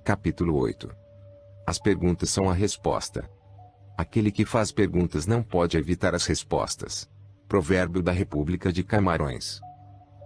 Capítulo 8. As perguntas são a resposta. Aquele que faz perguntas não pode evitar as respostas. Provérbio da República de Camarões.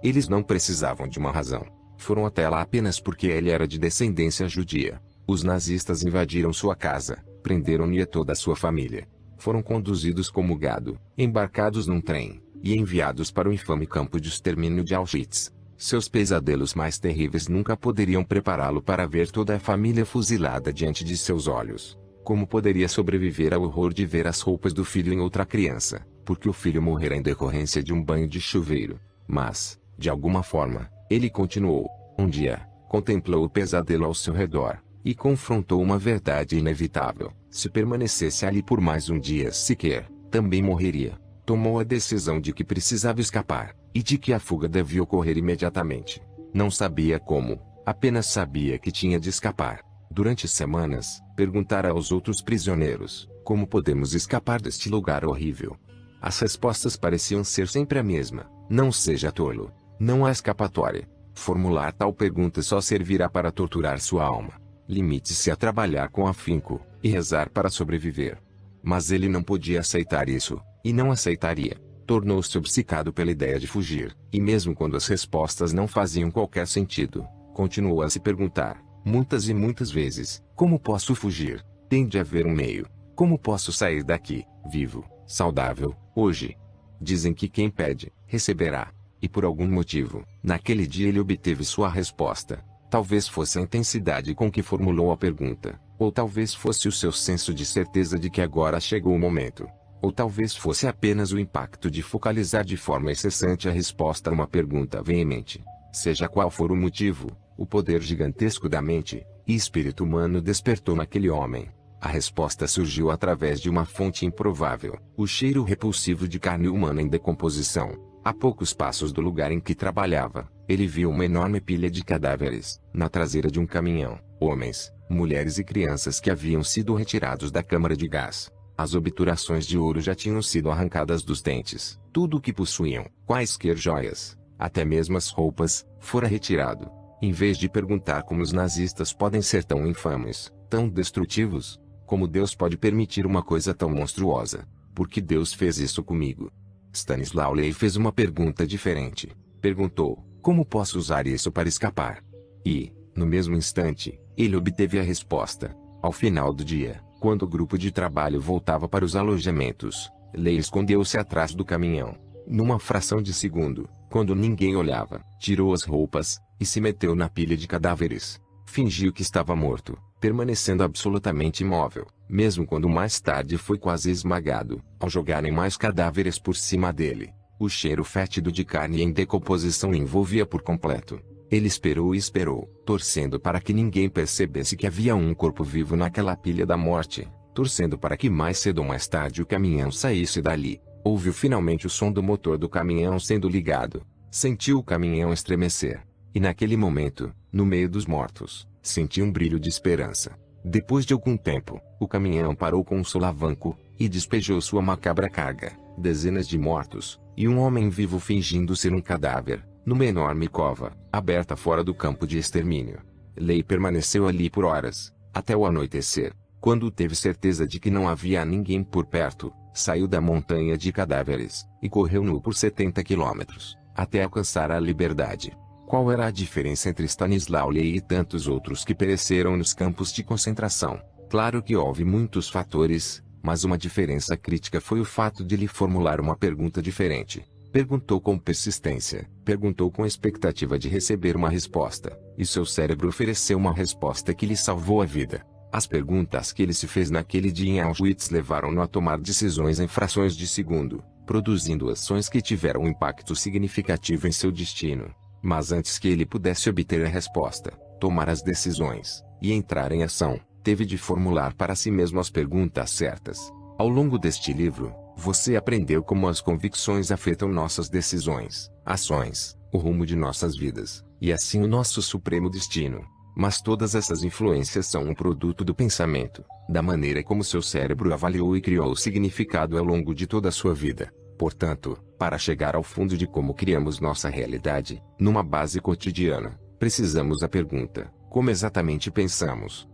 Eles não precisavam de uma razão. Foram até lá apenas porque ele era de descendência judia. Os nazistas invadiram sua casa, prenderam-lhe toda a sua família. Foram conduzidos como gado, embarcados num trem, e enviados para o infame campo de extermínio de Auschwitz. Seus pesadelos mais terríveis nunca poderiam prepará-lo para ver toda a família fuzilada diante de seus olhos. Como poderia sobreviver ao horror de ver as roupas do filho em outra criança, porque o filho morrera em decorrência de um banho de chuveiro? Mas, de alguma forma, ele continuou. Um dia, contemplou o pesadelo ao seu redor, e confrontou uma verdade inevitável: se permanecesse ali por mais um dia sequer, também morreria. Tomou a decisão de que precisava escapar, e de que a fuga devia ocorrer imediatamente. Não sabia como, apenas sabia que tinha de escapar. Durante semanas, perguntara aos outros prisioneiros: como podemos escapar deste lugar horrível? As respostas pareciam ser sempre a mesma: não seja tolo. Não há escapatória. Formular tal pergunta só servirá para torturar sua alma. Limite-se a trabalhar com afinco, e rezar para sobreviver. Mas ele não podia aceitar isso, e não aceitaria. Tornou-se obcecado pela ideia de fugir, e mesmo quando as respostas não faziam qualquer sentido, continuou a se perguntar, muitas e muitas vezes: como posso fugir? Tem de haver um meio. Como posso sair daqui, vivo, saudável, hoje? Dizem que quem pede, receberá. E por algum motivo, naquele dia ele obteve sua resposta. Talvez fosse a intensidade com que formulou a pergunta, ou talvez fosse o seu senso de certeza de que agora chegou o momento. Ou talvez fosse apenas o impacto de focalizar de forma incessante a resposta a uma pergunta veemente. Seja qual for o motivo, o poder gigantesco da mente e espírito humano despertou naquele homem. A resposta surgiu através de uma fonte improvável: o cheiro repulsivo de carne humana em decomposição. A poucos passos do lugar em que trabalhava, ele viu uma enorme pilha de cadáveres, na traseira de um caminhão. Homens, mulheres e crianças que haviam sido retirados da câmara de gás. As obturações de ouro já tinham sido arrancadas dos dentes. Tudo o que possuíam, quaisquer joias, até mesmo as roupas, fora retirado. Em vez de perguntar como os nazistas podem ser tão infames, tão destrutivos, como Deus pode permitir uma coisa tão monstruosa? Por que Deus fez isso comigo? Stanislaw Lem fez uma pergunta diferente. Perguntou: como posso usar isso para escapar? E, no mesmo instante, ele obteve a resposta. Ao final do dia, quando o grupo de trabalho voltava para os alojamentos, Lem escondeu-se atrás do caminhão. Numa fração de segundo, quando ninguém olhava, tirou as roupas, e se meteu na pilha de cadáveres. Fingiu que estava morto, permanecendo absolutamente imóvel, mesmo quando mais tarde foi quase esmagado, ao jogarem mais cadáveres por cima dele. O cheiro fétido de carne em decomposição o envolvia por completo. Ele esperou e esperou, torcendo para que ninguém percebesse que havia um corpo vivo naquela pilha da morte, torcendo para que mais cedo ou mais tarde o caminhão saísse dali. Ouviu finalmente o som do motor do caminhão sendo ligado. Sentiu o caminhão estremecer. E naquele momento, no meio dos mortos, sentiu um brilho de esperança. Depois de algum tempo, o caminhão parou com um solavanco, e despejou sua macabra carga, dezenas de mortos, e um homem vivo fingindo ser um cadáver, numa enorme cova, aberta fora do campo de extermínio. Lem permaneceu ali por horas, até o anoitecer. Quando teve certeza de que não havia ninguém por perto, saiu da montanha de cadáveres, e correu nu por 70 quilômetros, até alcançar a liberdade. Qual era a diferença entre Stanislaw Lem e tantos outros que pereceram nos campos de concentração? Claro que houve muitos fatores, mas uma diferença crítica foi o fato de lhe formular uma pergunta diferente. Perguntou com persistência, perguntou com expectativa de receber uma resposta, e seu cérebro ofereceu uma resposta que lhe salvou a vida. As perguntas que ele se fez naquele dia em Auschwitz levaram-no a tomar decisões em frações de segundo, produzindo ações que tiveram um impacto significativo em seu destino. Mas antes que ele pudesse obter a resposta, tomar as decisões, e entrar em ação, teve de formular para si mesmo as perguntas certas. Ao longo deste livro, você aprendeu como as convicções afetam nossas decisões, ações, o rumo de nossas vidas, e assim o nosso supremo destino. Mas todas essas influências são um produto do pensamento, da maneira como seu cérebro avaliou e criou o significado ao longo de toda a sua vida. Portanto, para chegar ao fundo de como criamos nossa realidade, numa base cotidiana, precisamos a pergunta: Como exatamente pensamos?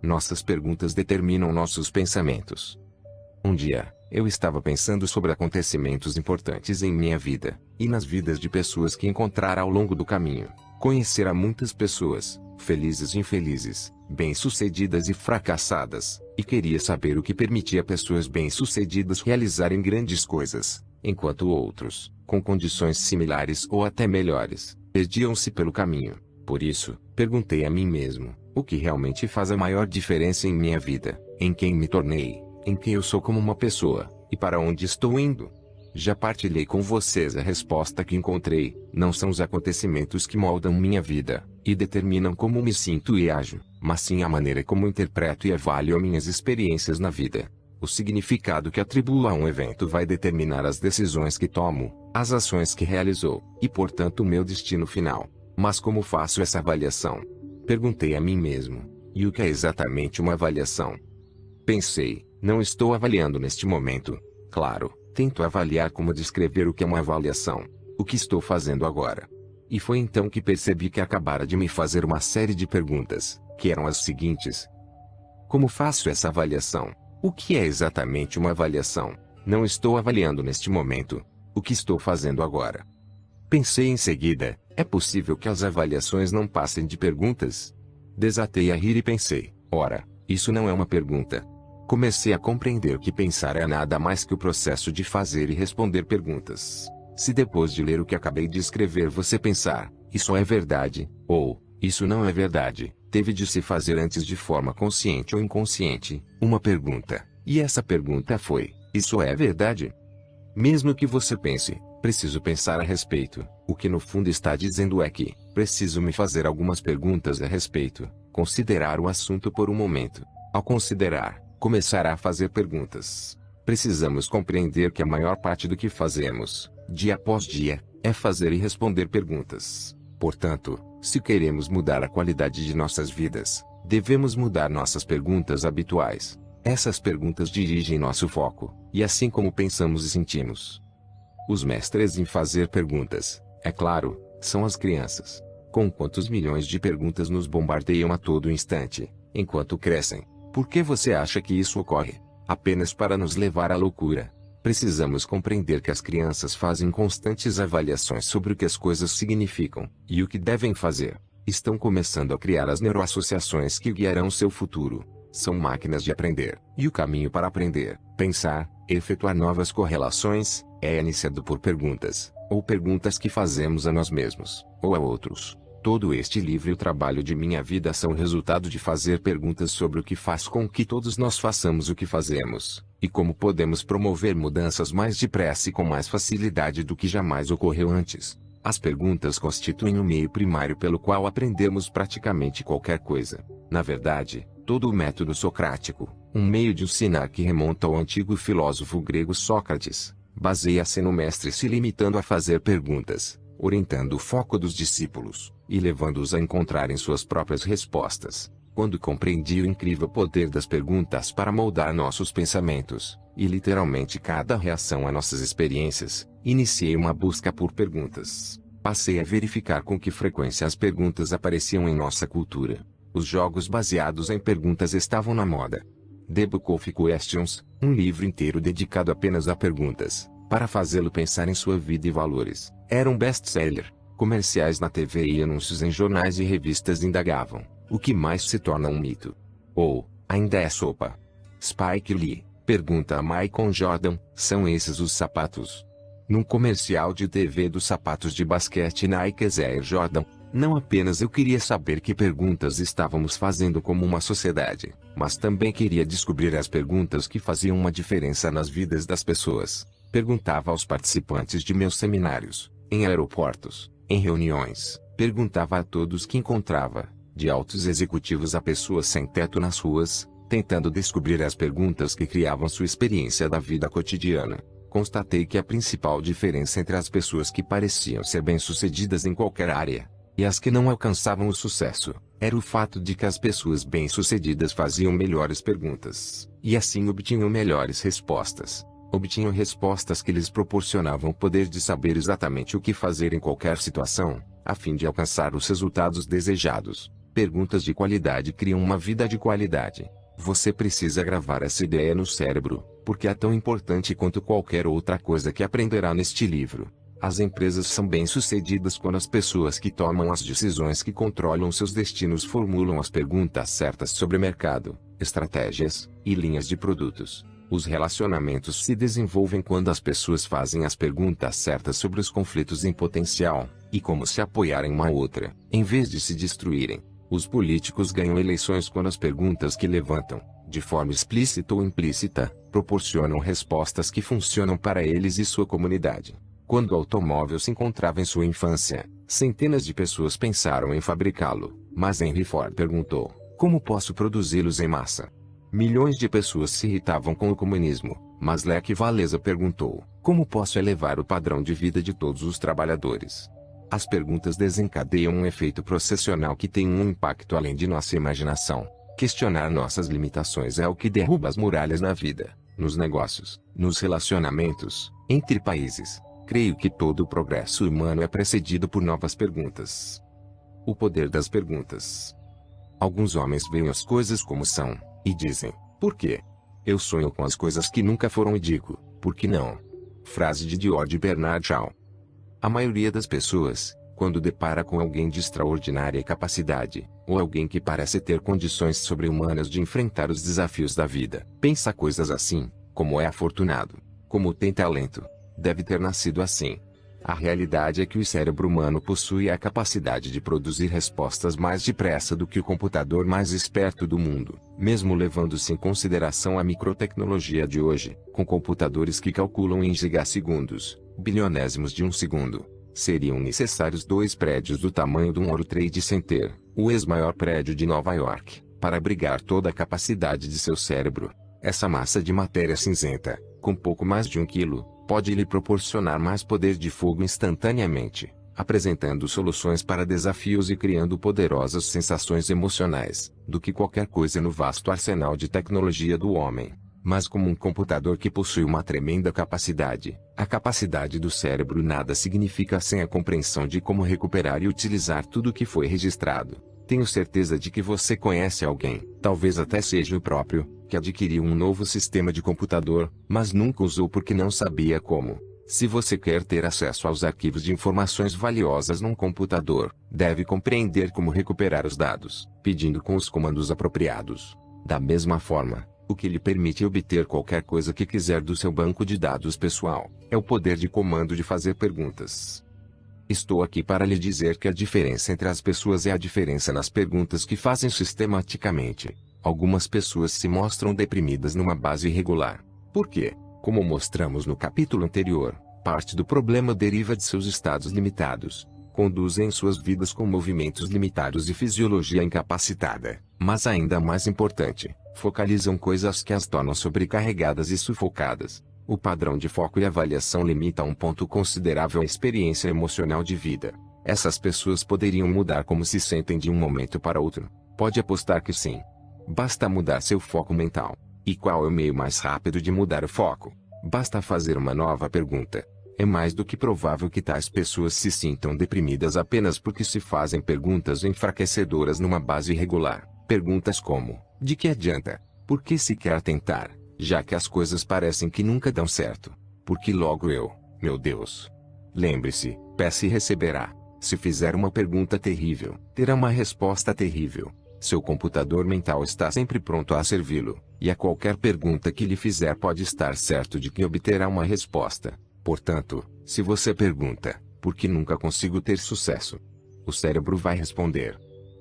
Nossas perguntas determinam nossos pensamentos. Um dia, eu estava pensando sobre acontecimentos importantes em minha vida, e nas vidas de pessoas que encontrara ao longo do caminho. Conhecera muitas pessoas, felizes e infelizes, bem-sucedidas e fracassadas, e queria saber o que permitia pessoas bem-sucedidas realizarem grandes coisas, enquanto outros, com condições similares ou até melhores, perdiam-se pelo caminho. Por isso, perguntei a mim mesmo, o que realmente faz a maior diferença em minha vida, em quem me tornei, em quem eu sou como uma pessoa, e para onde estou indo? Já partilhei com vocês a resposta que encontrei: não são os acontecimentos que moldam minha vida, e determinam como me sinto e ajo, mas sim a maneira como interpreto e avalio minhas experiências na vida. O significado que atribuo a um evento vai determinar as decisões que tomo, as ações que realizo, e portanto o meu destino final. Mas como faço essa avaliação? Perguntei a mim mesmo. E o que é exatamente uma avaliação? Pensei, não estou avaliando neste momento. Claro, tento avaliar como descrever o que é uma avaliação. O que estou fazendo agora? E foi então que percebi que acabara de me fazer uma série de perguntas, que eram as seguintes. Como faço essa avaliação? O que é exatamente uma avaliação? Não estou avaliando neste momento. O que estou fazendo agora? Pensei em seguida, é possível que as avaliações não passem de perguntas? Desatei a rir e pensei, ora, isso não é uma pergunta. Comecei a compreender que pensar é nada mais que o processo de fazer e responder perguntas. Se depois de ler o que acabei de escrever você pensar, isso é verdade, ou, isso não é verdade, teve de se fazer antes de forma consciente ou inconsciente, uma pergunta, e essa pergunta foi, isso é verdade? Mesmo que você pense, preciso pensar a respeito, o que no fundo está dizendo é que, preciso me fazer algumas perguntas a respeito, considerar o assunto por um momento. Ao considerar, começará a fazer perguntas. Precisamos compreender que a maior parte do que fazemos, dia após dia, é fazer e responder perguntas. Portanto, se queremos mudar a qualidade de nossas vidas, devemos mudar nossas perguntas habituais. Essas perguntas dirigem nosso foco, e assim como pensamos e sentimos. Os mestres em fazer perguntas, é claro, são as crianças. Com quantos milhões de perguntas nos bombardeiam a todo instante, enquanto crescem? Por que você acha que isso ocorre? Apenas para nos levar à loucura. Precisamos compreender que as crianças fazem constantes avaliações sobre o que as coisas significam, e o que devem fazer. Estão começando a criar as neuroassociações que guiarão seu futuro. São máquinas de aprender, e o caminho para aprender, pensar, efetuar novas correlações, é iniciado por perguntas, ou perguntas que fazemos a nós mesmos, ou a outros. Todo este livro e o trabalho de minha vida são resultado de fazer perguntas sobre o que faz com que todos nós façamos o que fazemos, e como podemos promover mudanças mais depressa e com mais facilidade do que jamais ocorreu antes. As perguntas constituem o meio primário pelo qual aprendemos praticamente qualquer coisa. Na verdade, todo o método socrático, um meio de ensinar que remonta ao antigo filósofo grego Sócrates, baseia-se no mestre se limitando a fazer perguntas, orientando o foco dos discípulos, e levando-os a encontrarem suas próprias respostas. Quando compreendi o incrível poder das perguntas para moldar nossos pensamentos, e literalmente cada reação a nossas experiências, iniciei uma busca por perguntas. Passei a verificar com que frequência as perguntas apareciam em nossa cultura. Os jogos baseados em perguntas estavam na moda. The Book of Questions, um livro inteiro dedicado apenas a perguntas, para fazê-lo pensar em sua vida e valores, era um best-seller. Comerciais na TV e anúncios em jornais e revistas indagavam: o que mais se torna um mito? Ou, ainda é sopa? Spike Lee pergunta a Michael Jordan: são esses os sapatos? Num comercial de TV dos sapatos de basquete Nike Air Jordan, não apenas eu queria saber que perguntas estávamos fazendo como uma sociedade, mas também queria descobrir as perguntas que faziam uma diferença nas vidas das pessoas. Perguntava aos participantes de meus seminários, em aeroportos, em reuniões, perguntava a todos que encontrava, de altos executivos a pessoas sem teto nas ruas, tentando descobrir as perguntas que criavam sua experiência da vida cotidiana. Constatei que a principal diferença entre as pessoas que pareciam ser bem-sucedidas em qualquer área, e as que não alcançavam o sucesso, era o fato de que as pessoas bem-sucedidas faziam melhores perguntas, e assim obtinham melhores respostas. Obtinham respostas que lhes proporcionavam o poder de saber exatamente o que fazer em qualquer situação, a fim de alcançar os resultados desejados. Perguntas de qualidade criam uma vida de qualidade. Você precisa gravar essa ideia no cérebro, porque é tão importante quanto qualquer outra coisa que aprenderá neste livro. As empresas são bem-sucedidas quando as pessoas que tomam as decisões que controlam seus destinos formulam as perguntas certas sobre mercado, estratégias e linhas de produtos. Os relacionamentos se desenvolvem quando as pessoas fazem as perguntas certas sobre os conflitos em potencial e como se apoiarem uma outra, em vez de se destruírem. Os políticos ganham eleições quando as perguntas que levantam, de forma explícita ou implícita, proporcionam respostas que funcionam para eles e sua comunidade. Quando o automóvel se encontrava em sua infância, centenas de pessoas pensaram em fabricá-lo, mas Henry Ford perguntou: como posso produzi-los em massa? Milhões de pessoas se irritavam com o comunismo, mas Lech Walesa perguntou: como posso elevar o padrão de vida de todos os trabalhadores? As perguntas desencadeiam um efeito processional que tem um impacto além de nossa imaginação. Questionar nossas limitações é o que derruba as muralhas na vida, nos negócios, nos relacionamentos, entre países. Creio que todo o progresso humano é precedido por novas perguntas. O poder das perguntas. Alguns homens veem as coisas como são, e dizem: por quê? Eu sonho com as coisas que nunca foram e digo: por que não? Frase de George Bernard Shaw. A maioria das pessoas, quando depara com alguém de extraordinária capacidade, ou alguém que parece ter condições sobre-humanas de enfrentar os desafios da vida, pensa coisas assim: como é afortunado, como tem talento, deve ter nascido assim. A realidade é que o cérebro humano possui a capacidade de produzir respostas mais depressa do que o computador mais esperto do mundo, mesmo levando-se em consideração a microtecnologia de hoje, com computadores que calculam em gigassegundos, bilionésimos de um segundo. Seriam necessários 2 prédios do tamanho do World Trade Center, o ex-maior prédio de Nova York, para abrigar toda a capacidade de seu cérebro. Essa massa de matéria cinzenta, com pouco mais de 1 quilo, pode lhe proporcionar mais poder de fogo instantaneamente, apresentando soluções para desafios e criando poderosas sensações emocionais, do que qualquer coisa no vasto arsenal de tecnologia do homem. Mas como um computador que possui uma tremenda capacidade, a capacidade do cérebro nada significa sem a compreensão de como recuperar e utilizar tudo o que foi registrado. Tenho certeza de que você conhece alguém, talvez até seja o próprio, que adquiriu um novo sistema de computador, mas nunca usou porque não sabia como. Se você quer ter acesso aos arquivos de informações valiosas num computador, deve compreender como recuperar os dados, pedindo com os comandos apropriados. Da mesma forma, o que lhe permite obter qualquer coisa que quiser do seu banco de dados pessoal, é o poder de comando de fazer perguntas. Estou aqui para lhe dizer que a diferença entre as pessoas é a diferença nas perguntas que fazem sistematicamente. Algumas pessoas se mostram deprimidas numa base irregular. Por quê? Como mostramos no capítulo anterior, parte do problema deriva de seus estados limitados. Conduzem suas vidas com movimentos limitados e fisiologia incapacitada. Mas ainda mais importante, focalizam coisas que as tornam sobrecarregadas e sufocadas. O padrão de foco e avaliação limita a um ponto considerável a experiência emocional de vida. Essas pessoas poderiam mudar como se sentem de um momento para outro. Pode apostar que sim. Basta mudar seu foco mental. E qual é o meio mais rápido de mudar o foco? Basta fazer uma nova pergunta. É mais do que provável que tais pessoas se sintam deprimidas apenas porque se fazem perguntas enfraquecedoras numa base irregular. Perguntas como: de que adianta? Por que se quer tentar? Já que as coisas parecem que nunca dão certo. Porque logo eu, meu Deus. Lembre-se, peça e receberá. Se fizer uma pergunta terrível, terá uma resposta terrível. Seu computador mental está sempre pronto a servi-lo, e a qualquer pergunta que lhe fizer pode estar certo de que obterá uma resposta. Portanto, se você pergunta, por que nunca consigo ter sucesso? O cérebro vai responder.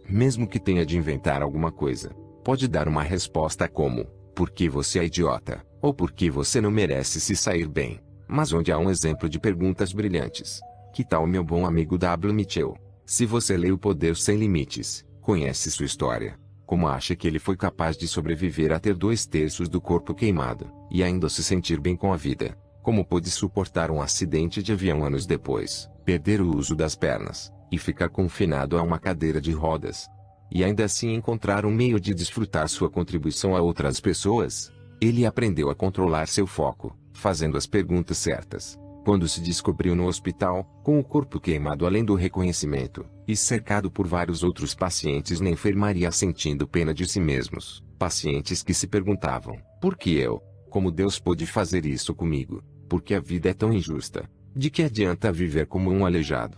Mesmo que tenha de inventar alguma coisa, pode dar uma resposta como: porque você é idiota, ou porque você não merece se sair bem. Mas onde há um exemplo de perguntas brilhantes? Que tal meu bom amigo W. Mitchell? Se você lê O Poder Sem Limites, conhece sua história. Como acha que ele foi capaz de sobreviver a ter 2/3 do corpo queimado, e ainda se sentir bem com a vida? Como pôde suportar um acidente de avião anos depois, perder o uso das pernas, e ficar confinado a uma cadeira de rodas? E ainda assim encontrar um meio de desfrutar sua contribuição a outras pessoas? Ele aprendeu a controlar seu foco, fazendo as perguntas certas. Quando se descobriu no hospital, com o corpo queimado além do reconhecimento, e cercado por vários outros pacientes na enfermaria sentindo pena de si mesmos, pacientes que se perguntavam, por que eu? Como Deus pôde fazer isso comigo? Por que a vida é tão injusta? De que adianta viver como um aleijado?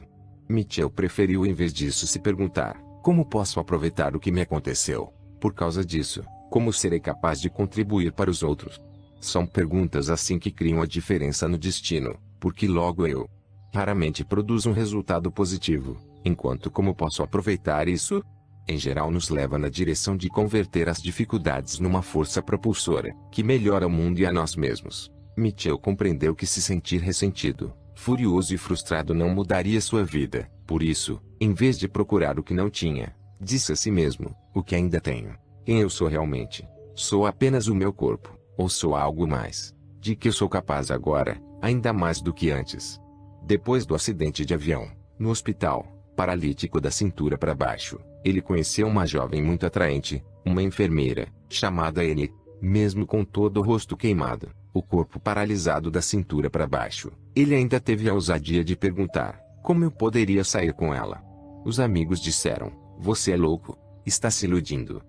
Mitchell preferiu em vez disso se perguntar, como posso aproveitar o que me aconteceu? Por causa disso, como serei capaz de contribuir para os outros? São perguntas assim que criam a diferença no destino, porque logo eu raramente produzo um resultado positivo, enquanto como posso aproveitar isso? Em geral nos leva na direção de converter as dificuldades numa força propulsora, que melhora o mundo e a nós mesmos. Mitchell compreendeu que se sentir ressentido, furioso e frustrado não mudaria sua vida, por isso, em vez de procurar o que não tinha, disse a si mesmo, o que ainda tenho. Quem eu sou realmente? Sou apenas o meu corpo, ou sou algo mais? De que eu sou capaz agora, ainda mais do que antes? Depois do acidente de avião, no hospital, paralítico da cintura para baixo, ele conheceu uma jovem muito atraente, uma enfermeira, chamada Annie. Mesmo com todo o rosto queimado, o corpo paralisado da cintura para baixo, ele ainda teve a ousadia de perguntar, como eu poderia sair com ela? Os amigos disseram, você é louco, está se iludindo.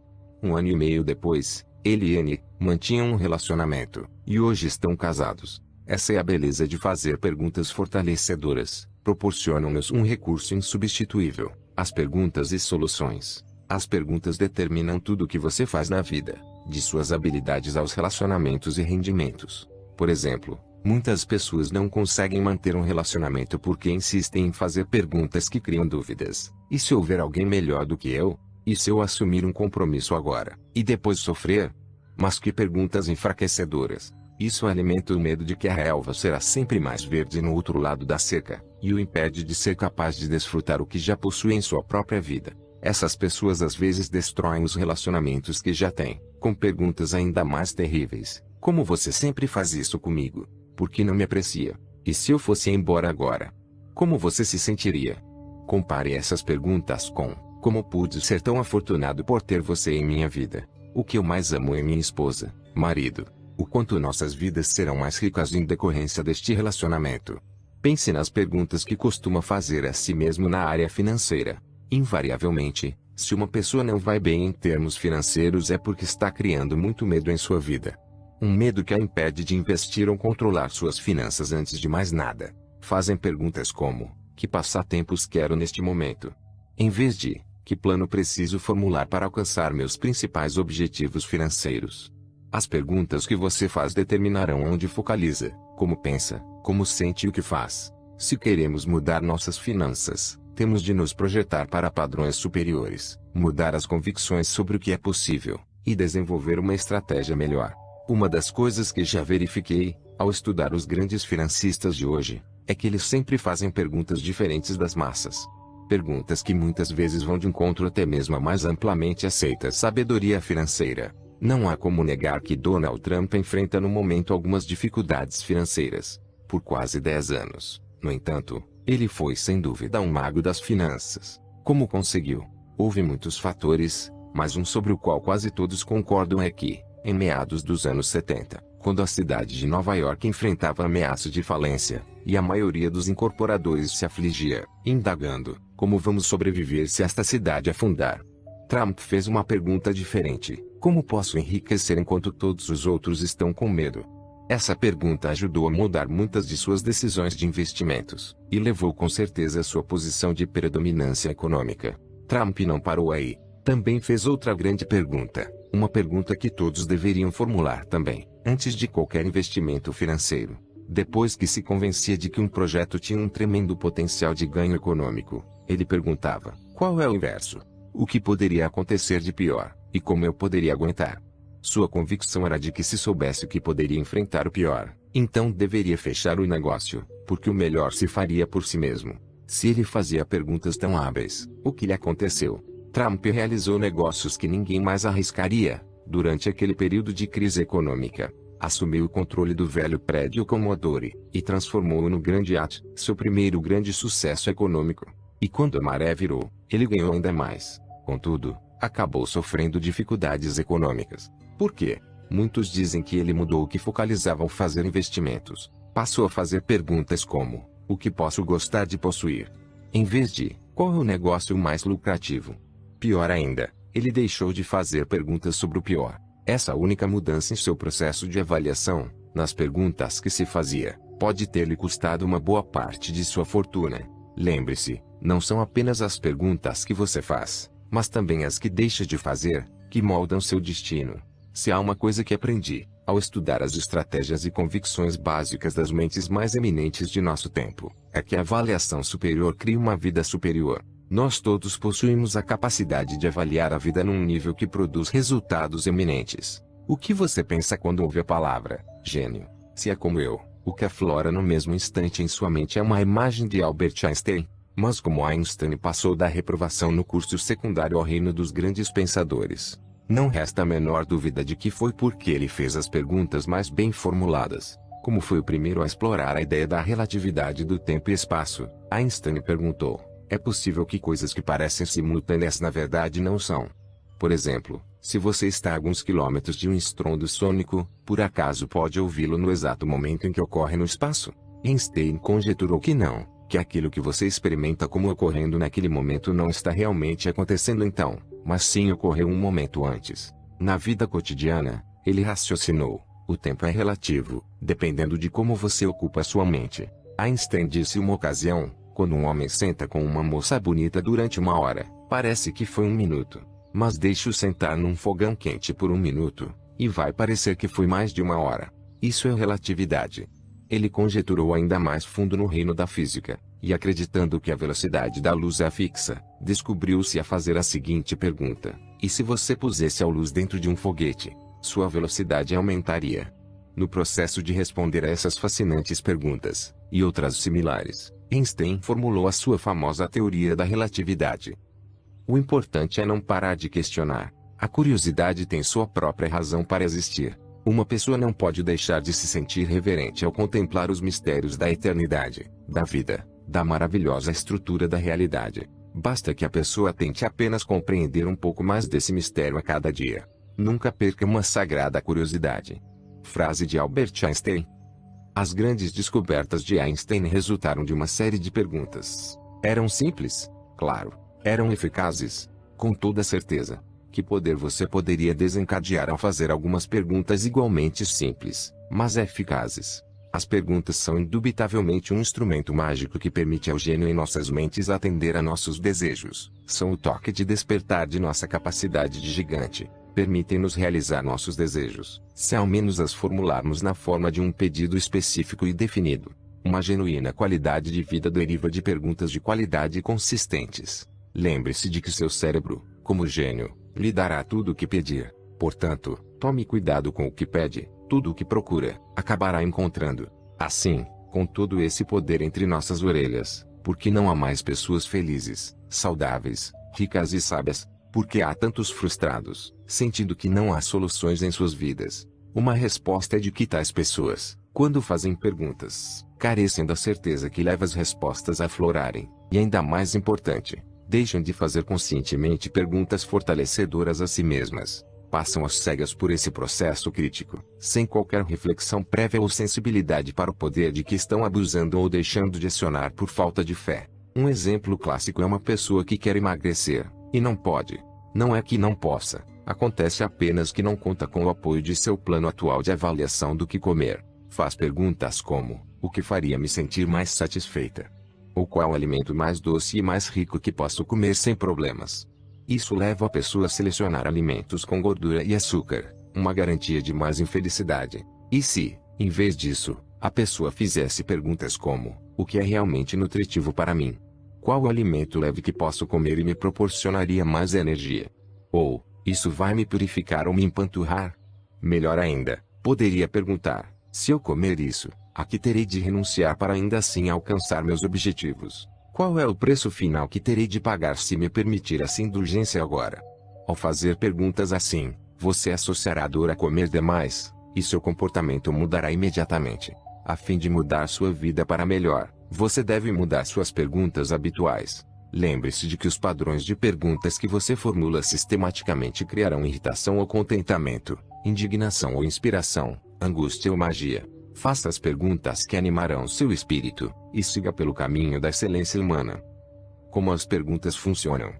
1 ano e meio depois, ele e Annie mantinham um relacionamento, e hoje estão casados. Essa é a beleza de fazer perguntas fortalecedoras, proporcionam-nos um recurso insubstituível, as perguntas e soluções. As perguntas determinam tudo o que você faz na vida, de suas habilidades aos relacionamentos e rendimentos. Por exemplo, muitas pessoas não conseguem manter um relacionamento porque insistem em fazer perguntas que criam dúvidas. E se houver alguém melhor do que eu? E se eu assumir um compromisso agora, e depois sofrer? Mas que perguntas enfraquecedoras! Isso alimenta o medo de que a relva será sempre mais verde no outro lado da cerca, e o impede de ser capaz de desfrutar o que já possui em sua própria vida. Essas pessoas às vezes destroem os relacionamentos que já têm, com perguntas ainda mais terríveis. Como você sempre faz isso comigo? Por que não me aprecia? E se eu fosse embora agora? Como você se sentiria? Compare essas perguntas com, como pude ser tão afortunado por ter você em minha vida? O que eu mais amo é minha esposa, marido. O quanto nossas vidas serão mais ricas em decorrência deste relacionamento. Pense nas perguntas que costuma fazer a si mesmo na área financeira. Invariavelmente, se uma pessoa não vai bem em termos financeiros é porque está criando muito medo em sua vida. Um medo que a impede de investir ou controlar suas finanças antes de mais nada. Fazem perguntas como, que passatempos quero neste momento? Em vez de, que plano preciso formular para alcançar meus principais objetivos financeiros? As perguntas que você faz determinarão onde focaliza, como pensa, como sente e o que faz. Se queremos mudar nossas finanças, temos de nos projetar para padrões superiores, mudar as convicções sobre o que é possível, e desenvolver uma estratégia melhor. Uma das coisas que já verifiquei, ao estudar os grandes financistas de hoje, é que eles sempre fazem perguntas diferentes das massas. Perguntas que muitas vezes vão de encontro até mesmo à mais amplamente aceita sabedoria financeira. Não há como negar que Donald Trump enfrenta no momento algumas dificuldades financeiras. Por quase 10 anos, no entanto, ele foi sem dúvida um mago das finanças. Como conseguiu? Houve muitos fatores, mas um sobre o qual quase todos concordam é que, em meados dos anos 70, quando a cidade de Nova York enfrentava ameaça de falência, e a maioria dos incorporadores se afligia, indagando, como vamos sobreviver se esta cidade afundar? Trump fez uma pergunta diferente. Como posso enriquecer enquanto todos os outros estão com medo? Essa pergunta ajudou a mudar muitas de suas decisões de investimentos, e levou com certeza a sua posição de predominância econômica. Trump não parou aí. Também fez outra grande pergunta, uma pergunta que todos deveriam formular também, antes de qualquer investimento financeiro. Depois que se convencia de que um projeto tinha um tremendo potencial de ganho econômico, ele perguntava, qual é o inverso? O que poderia acontecer de pior? E como eu poderia aguentar? Sua convicção era de que se soubesse que poderia enfrentar o pior, então deveria fechar o negócio, porque o melhor se faria por si mesmo. Se ele fazia perguntas tão hábeis, o que lhe aconteceu? Trump realizou negócios que ninguém mais arriscaria, durante aquele período de crise econômica. Assumiu o controle do velho prédio Commodore, e transformou-o no grande iate, seu primeiro grande sucesso econômico. E quando a maré virou, ele ganhou ainda mais. Contudo, acabou sofrendo dificuldades econômicas. Por quê? Muitos dizem que ele mudou o que focalizava ao fazer investimentos. Passou a fazer perguntas como: o que posso gostar de possuir? Em vez de: qual é o negócio mais lucrativo? Pior ainda, ele deixou de fazer perguntas sobre o pior. Essa única mudança em seu processo de avaliação, nas perguntas que se fazia, pode ter lhe custado uma boa parte de sua fortuna. Lembre-se, não são apenas as perguntas que você faz, mas também as que deixa de fazer, que moldam seu destino. Se há uma coisa que aprendi, ao estudar as estratégias e convicções básicas das mentes mais eminentes de nosso tempo, é que a avaliação superior cria uma vida superior. Nós todos possuímos a capacidade de avaliar a vida num nível que produz resultados eminentes. O que você pensa quando ouve a palavra gênio? Se é como eu, o que aflora no mesmo instante em sua mente é uma imagem de Albert Einstein. Mas como Einstein passou da reprovação no curso secundário ao reino dos grandes pensadores, não resta a menor dúvida de que foi porque ele fez as perguntas mais bem formuladas. Como foi o primeiro a explorar a ideia da relatividade do tempo e espaço, Einstein perguntou: é possível que coisas que parecem simultâneas na verdade não são? Por exemplo, se você está a alguns quilômetros de um estrondo sônico, por acaso pode ouvi-lo no exato momento em que ocorre no espaço? Einstein conjeturou que não, que aquilo que você experimenta como ocorrendo naquele momento não está realmente acontecendo então, mas sim ocorreu um momento antes. Na vida cotidiana, ele raciocinou: o tempo é relativo, dependendo de como você ocupa sua mente. Einstein disse uma ocasião: quando um homem senta com uma moça bonita durante 1 hora, parece que foi 1 minuto. Mas deixe-o sentar num fogão quente por 1 minuto, e vai parecer que foi mais de 1 hora. Isso é relatividade. Ele conjeturou ainda mais fundo no reino da física, e acreditando que a velocidade da luz é fixa, descobriu-se a fazer a seguinte pergunta: e se você pusesse a luz dentro de um foguete, sua velocidade aumentaria? No processo de responder a essas fascinantes perguntas, e outras similares, Einstein formulou a sua famosa teoria da relatividade. O importante é não parar de questionar. A curiosidade tem sua própria razão para existir. Uma pessoa não pode deixar de se sentir reverente ao contemplar os mistérios da eternidade, da vida, da maravilhosa estrutura da realidade. Basta que a pessoa tente apenas compreender um pouco mais desse mistério a cada dia. Nunca perca uma sagrada curiosidade. Frase de Albert Einstein. As grandes descobertas de Einstein resultaram de uma série de perguntas. Eram simples? Claro. Eram eficazes? Com toda certeza. Que poder você poderia desencadear ao fazer algumas perguntas igualmente simples, mas eficazes? As perguntas são indubitavelmente um instrumento mágico que permite ao gênio em nossas mentes atender a nossos desejos. São o toque de despertar de nossa capacidade de gigante. Permitem-nos realizar nossos desejos, se ao menos as formularmos na forma de um pedido específico e definido. Uma genuína qualidade de vida deriva de perguntas de qualidade consistentes. Lembre-se de que seu cérebro, como gênio, lhe dará tudo o que pedir. Portanto, tome cuidado com o que pede. Tudo o que procura, acabará encontrando. Assim, com todo esse poder entre nossas orelhas, por que não há mais pessoas felizes, saudáveis, ricas e sábias? Por que há tantos frustrados, sentindo que não há soluções em suas vidas? Uma resposta é de que tais pessoas, quando fazem perguntas, carecem da certeza que leva as respostas a aflorarem, e ainda mais importante, deixam de fazer conscientemente perguntas fortalecedoras a si mesmas. Passam às cegas por esse processo crítico, sem qualquer reflexão prévia ou sensibilidade para o poder de que estão abusando ou deixando de acionar por falta de fé. Um exemplo clássico é uma pessoa que quer emagrecer, e não pode. Não é que não possa, acontece apenas que não conta com o apoio de seu plano atual de avaliação do que comer. Faz perguntas como: o que faria me sentir mais satisfeita? Ou qual o alimento mais doce e mais rico que posso comer sem problemas? Isso leva a pessoa a selecionar alimentos com gordura e açúcar, uma garantia de mais infelicidade. E se, em vez disso, a pessoa fizesse perguntas como: o que é realmente nutritivo para mim? Qual o alimento leve que posso comer e me proporcionaria mais energia? Ou, isso vai me purificar ou me empanturrar? Melhor ainda, poderia perguntar: se eu comer isso, a que terei de renunciar para ainda assim alcançar meus objetivos? Qual é o preço final que terei de pagar se me permitir essa indulgência agora? Ao fazer perguntas assim, você associará a dor a comer demais, e seu comportamento mudará imediatamente. A fim de mudar sua vida para melhor, você deve mudar suas perguntas habituais. Lembre-se de que os padrões de perguntas que você formula sistematicamente criarão irritação ou contentamento, indignação ou inspiração, angústia ou magia. Faça as perguntas que animarão seu espírito, e siga pelo caminho da excelência humana. Como as perguntas funcionam?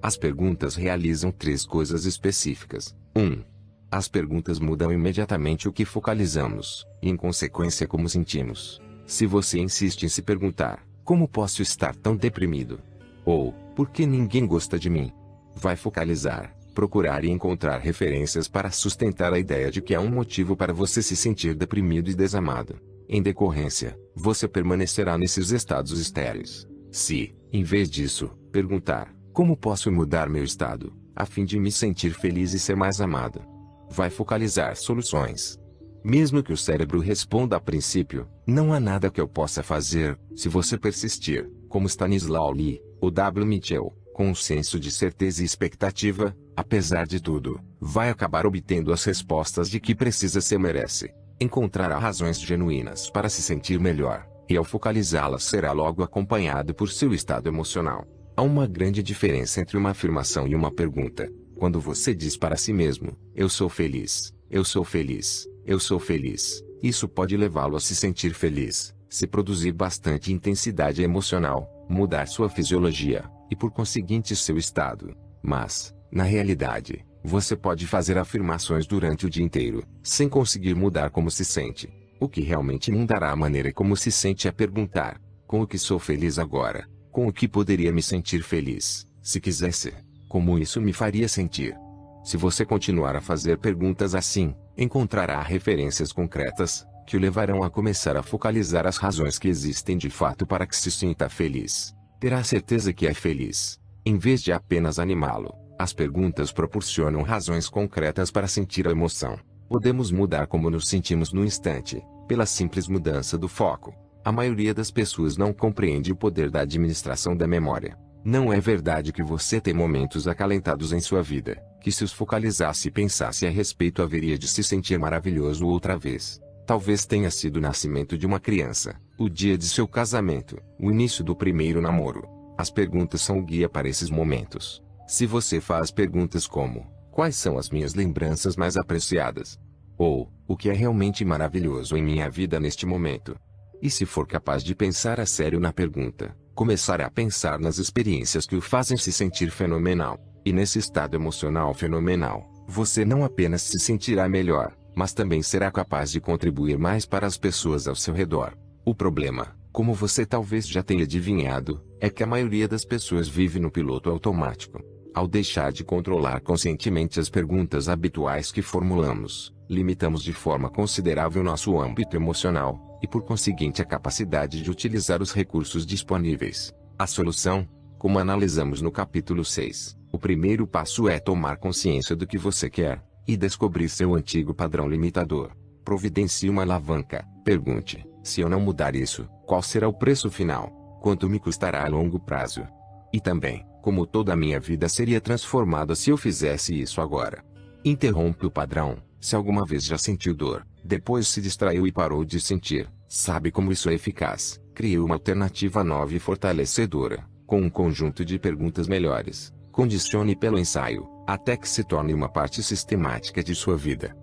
As perguntas realizam 3 coisas específicas. 1. As perguntas mudam imediatamente o que focalizamos, e em consequência como sentimos. Se você insiste em se perguntar, como posso estar tão deprimido? Ou, por que ninguém gosta de mim? Vai focalizar, procurar e encontrar referências para sustentar a ideia de que há um motivo para você se sentir deprimido e desamado. Em decorrência, você permanecerá nesses estados estéreis. Se, em vez disso, perguntar, como posso mudar meu estado, a fim de me sentir feliz e ser mais amado? Vai focalizar soluções. Mesmo que o cérebro responda a princípio, não há nada que eu possa fazer, se você persistir, como Stanislaw Lee, ou W. Mitchell, com um senso de certeza e expectativa, apesar de tudo, vai acabar obtendo as respostas de que precisa se merece. Encontrará razões genuínas para se sentir melhor, e ao focalizá-las será logo acompanhado por seu estado emocional. Há uma grande diferença entre uma afirmação e uma pergunta. Quando você diz para si mesmo, eu sou feliz, eu sou feliz, eu sou feliz, isso pode levá-lo a se sentir feliz, se produzir bastante intensidade emocional, mudar sua fisiologia, e por conseguinte seu estado. Mas, na realidade, você pode fazer afirmações durante o dia inteiro, sem conseguir mudar como se sente. O que realmente mudará a maneira como se sente é perguntar, com o que sou feliz agora? Com o que poderia me sentir feliz, se quisesse? Como isso me faria sentir? Se você continuar a fazer perguntas assim, encontrará referências concretas, que o levarão a começar a focalizar as razões que existem de fato para que se sinta feliz. Terá certeza que é feliz. Em vez de apenas animá-lo, as perguntas proporcionam razões concretas para sentir a emoção. Podemos mudar como nos sentimos no instante, pela simples mudança do foco. A maioria das pessoas não compreende o poder da administração da memória. Não é verdade que você tem momentos acalentados em sua vida, que se os focalizasse e pensasse a respeito haveria de se sentir maravilhoso outra vez. Talvez tenha sido o nascimento de uma criança, o dia de seu casamento, o início do primeiro namoro. As perguntas são o guia para esses momentos. Se você faz perguntas como, quais são as minhas lembranças mais apreciadas? Ou, o que é realmente maravilhoso em minha vida neste momento? E se for capaz de pensar a sério na pergunta, começará a pensar nas experiências que o fazem se sentir fenomenal. E nesse estado emocional fenomenal, você não apenas se sentirá melhor, mas também será capaz de contribuir mais para as pessoas ao seu redor. O problema, como você talvez já tenha adivinhado, é que a maioria das pessoas vive no piloto automático. Ao deixar de controlar conscientemente as perguntas habituais que formulamos, limitamos de forma considerável nosso âmbito emocional, e por conseguinte a capacidade de utilizar os recursos disponíveis. A solução, como analisamos no capítulo 6, o primeiro passo é tomar consciência do que você quer, e descobrir seu antigo padrão limitador. Providencie uma alavanca. Pergunte, se eu não mudar isso, qual será o preço final? Quanto me custará a longo prazo? E também, como toda a minha vida seria transformada se eu fizesse isso agora? Interrompe o padrão. Se alguma vez já sentiu dor, depois se distraiu e parou de sentir, sabe como isso é eficaz? Crie uma alternativa nova e fortalecedora, com um conjunto de perguntas melhores. Condicione pelo ensaio, até que se torne uma parte sistemática de sua vida.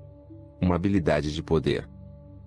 Uma habilidade de poder.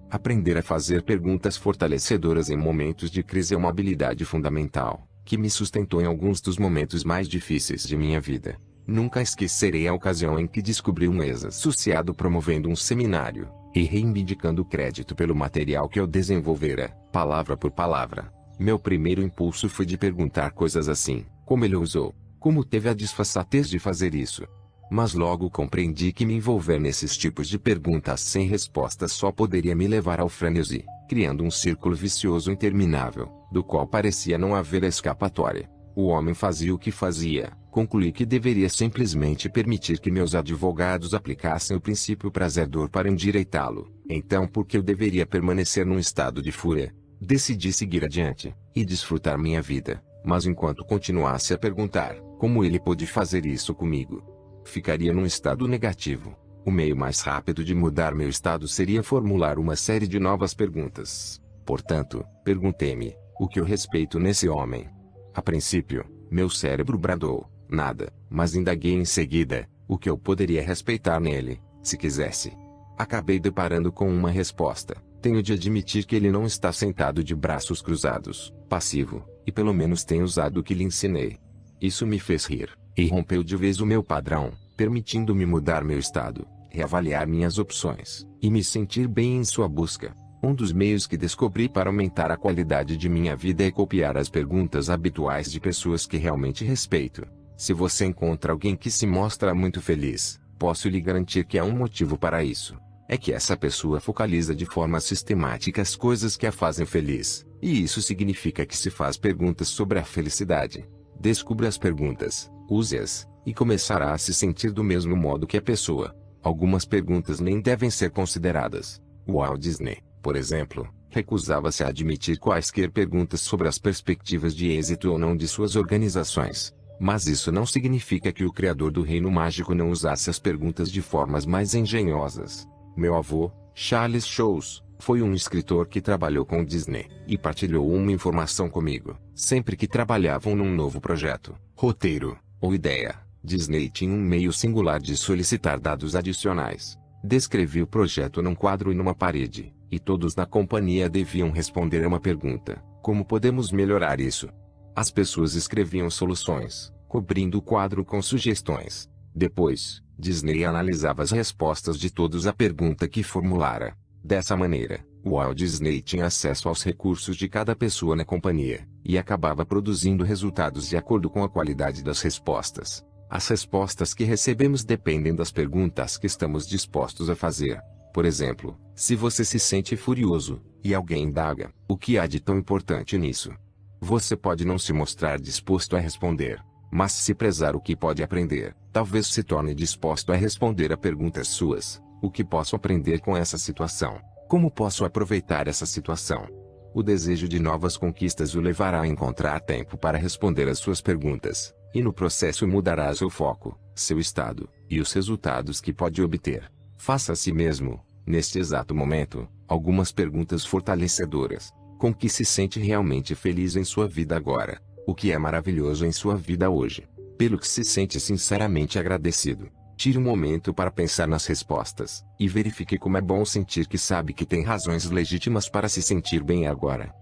Aprender a fazer perguntas fortalecedoras em momentos de crise é uma habilidade fundamental, que me sustentou em alguns dos momentos mais difíceis de minha vida. Nunca esquecerei a ocasião em que descobri um ex-associado promovendo um seminário, e reivindicando o crédito pelo material que eu desenvolvera, palavra por palavra. Meu primeiro impulso foi de perguntar coisas assim, como ele usou, como teve a disfarçatez de fazer isso. Mas logo compreendi que me envolver nesses tipos de perguntas sem respostas só poderia me levar ao frenesi, criando um círculo vicioso interminável, do qual parecia não haver escapatória. O homem fazia o que fazia, concluí que deveria simplesmente permitir que meus advogados aplicassem o princípio prazer-dor para endireitá-lo. Então por que eu deveria permanecer num estado de fúria? Decidi seguir adiante, e desfrutar minha vida, mas enquanto continuasse a perguntar, como ele pôde fazer isso comigo? Ficaria num estado negativo. O meio mais rápido de mudar meu estado seria formular uma série de novas perguntas. Portanto, perguntei-me, o que eu respeito nesse homem? A princípio, meu cérebro bradou, nada, mas indaguei em seguida, o que eu poderia respeitar nele, se quisesse. Acabei deparando com uma resposta, Tenho de admitir que ele não está sentado de braços cruzados, passivo, e pelo menos tem usado o que lhe ensinei. Isso me fez rir, e rompeu de vez o meu padrão, permitindo-me mudar meu estado, reavaliar minhas opções, e me sentir bem em sua busca. Um dos meios que descobri para aumentar a qualidade de minha vida é copiar as perguntas habituais de pessoas que realmente respeito. Se você encontra alguém que se mostra muito feliz, posso lhe garantir que há um motivo para isso. É que essa pessoa focaliza de forma sistemática as coisas que a fazem feliz, e isso significa que se faz perguntas sobre a felicidade. Descubra as perguntas, use-as, e começará a se sentir do mesmo modo que a pessoa. Algumas perguntas nem devem ser consideradas. Walt Disney, por exemplo, recusava-se a admitir quaisquer perguntas sobre as perspectivas de êxito ou não de suas organizações. Mas isso não significa que o criador do reino mágico não usasse as perguntas de formas mais engenhosas. Meu avô, Charles Schulz, foi um escritor que trabalhou com Disney, e partilhou uma informação comigo. Sempre que trabalhavam num novo projeto, roteiro, ou ideia, Disney tinha um meio singular de solicitar dados adicionais. Descrevia o projeto num quadro e numa parede, e todos na companhia deviam responder a uma pergunta: como podemos melhorar isso? As pessoas escreviam soluções, cobrindo o quadro com sugestões. Depois, Disney analisava as respostas de todos à pergunta que formulara. Dessa maneira, Walt Disney tinha acesso aos recursos de cada pessoa na companhia, e acabava produzindo resultados de acordo com a qualidade das respostas. As respostas que recebemos dependem das perguntas que estamos dispostos a fazer. Por exemplo, se você se sente furioso, e alguém indaga, o que há de tão importante nisso? Você pode não se mostrar disposto a responder, mas se prezar o que pode aprender, talvez se torne disposto a responder a perguntas suas. O que posso aprender com essa situação? Como posso aproveitar essa situação? O desejo de novas conquistas o levará a encontrar tempo para responder às suas perguntas, e no processo mudará seu foco, seu estado, e os resultados que pode obter. Faça a si mesmo, neste exato momento, algumas perguntas fortalecedoras. Com que se sente realmente feliz em sua vida agora? O que é maravilhoso em sua vida hoje? Pelo que se sente sinceramente agradecido? Tire um momento para pensar nas respostas, e verifique como é bom sentir que sabe que tem razões legítimas para se sentir bem agora.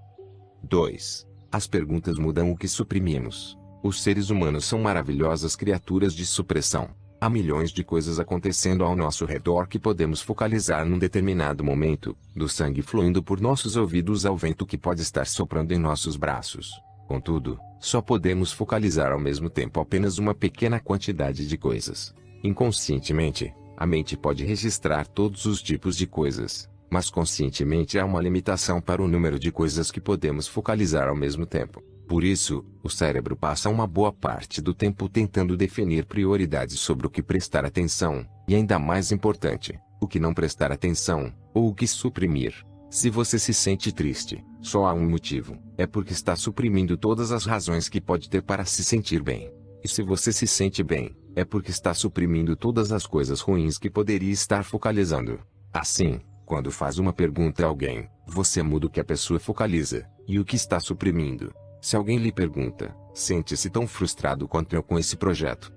2. As perguntas mudam o que suprimimos. Os seres humanos são maravilhosas criaturas de supressão. Há milhões de coisas acontecendo ao nosso redor que podemos focalizar num determinado momento, do sangue fluindo por nossos ouvidos ao vento que pode estar soprando em nossos braços. Contudo, só podemos focalizar ao mesmo tempo apenas uma pequena quantidade de coisas. Inconscientemente, a mente pode registrar todos os tipos de coisas, mas conscientemente há uma limitação para o número de coisas que podemos focalizar ao mesmo tempo. Por isso, o cérebro passa uma boa parte do tempo tentando definir prioridades sobre o que prestar atenção, e ainda mais importante, o que não prestar atenção, ou o que suprimir. Se você se sente triste, só há um motivo, é porque está suprimindo todas as razões que pode ter para se sentir bem. E se você se sente bem, é porque está suprimindo todas as coisas ruins que poderia estar focalizando. Assim, quando faz uma pergunta a alguém, você muda o que a pessoa focaliza, e o que está suprimindo. Se alguém lhe pergunta, sente-se tão frustrado quanto eu com esse projeto?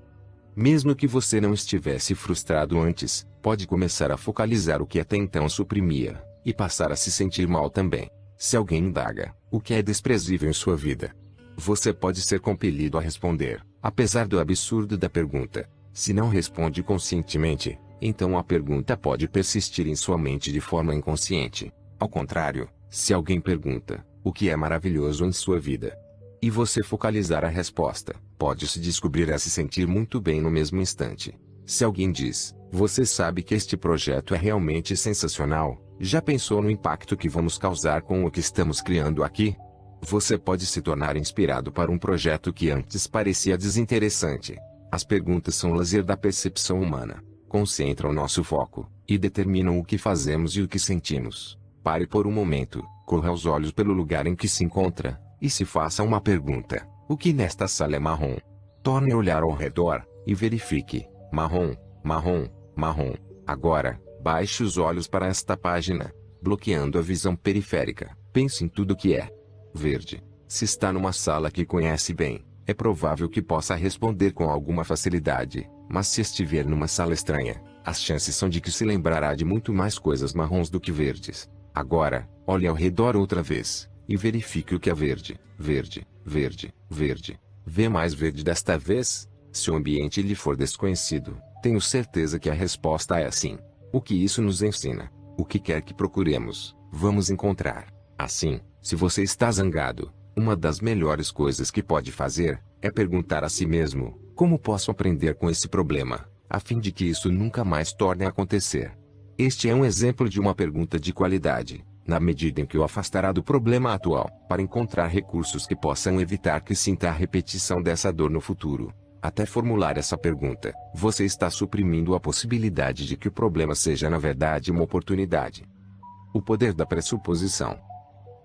Mesmo que você não estivesse frustrado antes, pode começar a focalizar o que até então suprimia, e passar a se sentir mal também. Se alguém indaga, o que é desprezível em sua vida? Você pode ser compelido a responder, apesar do absurdo da pergunta. Se não responde conscientemente, então a pergunta pode persistir em sua mente de forma inconsciente. Ao contrário, se alguém pergunta, o que é maravilhoso em sua vida? E você focalizar a resposta, pode-se descobrir a se sentir muito bem no mesmo instante. Se alguém diz, você sabe que este projeto é realmente sensacional, já pensou no impacto que vamos causar com o que estamos criando aqui? Você pode se tornar inspirado para um projeto que antes parecia desinteressante. As perguntas são o lazer da percepção humana. Concentram nosso foco, e determinam o que fazemos e o que sentimos. Pare por um momento, corra os olhos pelo lugar em que se encontra, e se faça uma pergunta: o que nesta sala é marrom? Torne a olhar ao redor, e verifique: marrom, marrom, marrom. Agora, baixe os olhos para esta página, bloqueando a visão periférica. Pense em tudo que é verde. Se está numa sala que conhece bem, é provável que possa responder com alguma facilidade, mas se estiver numa sala estranha, as chances são de que se lembrará de muito mais coisas marrons do que verdes. Agora, olhe ao redor outra vez, e verifique o que é verde, verde, verde, verde. Vê mais verde desta vez? Se o ambiente lhe for desconhecido, tenho certeza que a resposta é sim. O que isso nos ensina? O que quer que procuremos, vamos encontrar. Assim, se você está zangado, uma das melhores coisas que pode fazer, é perguntar a si mesmo, como posso aprender com esse problema, a fim de que isso nunca mais torne a acontecer. Este é um exemplo de uma pergunta de qualidade, na medida em que o afastará do problema atual, para encontrar recursos que possam evitar que sinta a repetição dessa dor no futuro. Até formular essa pergunta, você está suprimindo a possibilidade de que o problema seja na verdade uma oportunidade. O poder da pressuposição.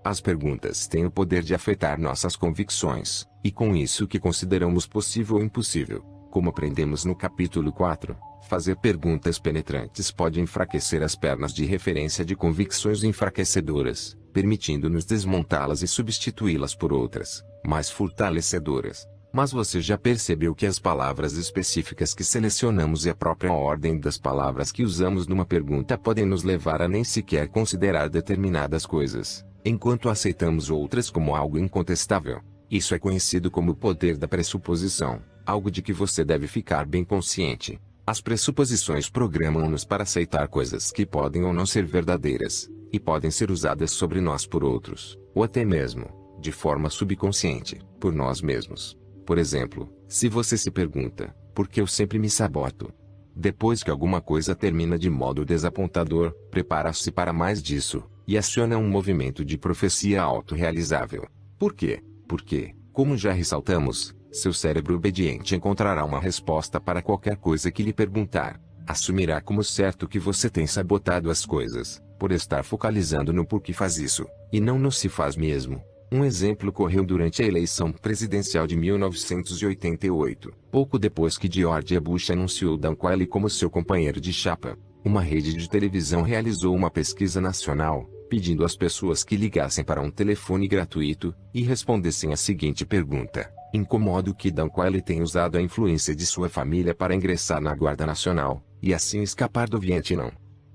As perguntas têm o poder de afetar nossas convicções, e com isso o que consideramos possível ou impossível. Como aprendemos no capítulo 4, fazer perguntas penetrantes pode enfraquecer as pernas de referência de convicções enfraquecedoras, permitindo-nos desmontá-las e substituí-las por outras, mais fortalecedoras. Mas você já percebeu que as palavras específicas que selecionamos e a própria ordem das palavras que usamos numa pergunta podem nos levar a nem sequer considerar determinadas coisas, enquanto aceitamos outras como algo incontestável. Isso é conhecido como o poder da pressuposição, algo de que você deve ficar bem consciente. As pressuposições programam-nos para aceitar coisas que podem ou não ser verdadeiras, e podem ser usadas sobre nós por outros, ou até mesmo, de forma subconsciente, por nós mesmos. Por exemplo, se você se pergunta, por que eu sempre me saboto? Depois que alguma coisa termina de modo desapontador, prepara-se para mais disso, e aciona um movimento de profecia autorrealizável. Por quê? Porque, como já ressaltamos, seu cérebro obediente encontrará uma resposta para qualquer coisa que lhe perguntar. Assumirá como certo que você tem sabotado as coisas, por estar focalizando no porquê faz isso, e não no se faz mesmo. Um exemplo ocorreu durante a eleição presidencial de 1988, pouco depois que George Bush anunciou Dan Quayle como seu companheiro de chapa. Uma rede de televisão realizou uma pesquisa nacional, pedindo às pessoas que ligassem para um telefone gratuito e respondessem a seguinte pergunta: incomoda que Dan Quayle tenha usado a influência de sua família para ingressar na Guarda Nacional, e assim escapar do Vietnã?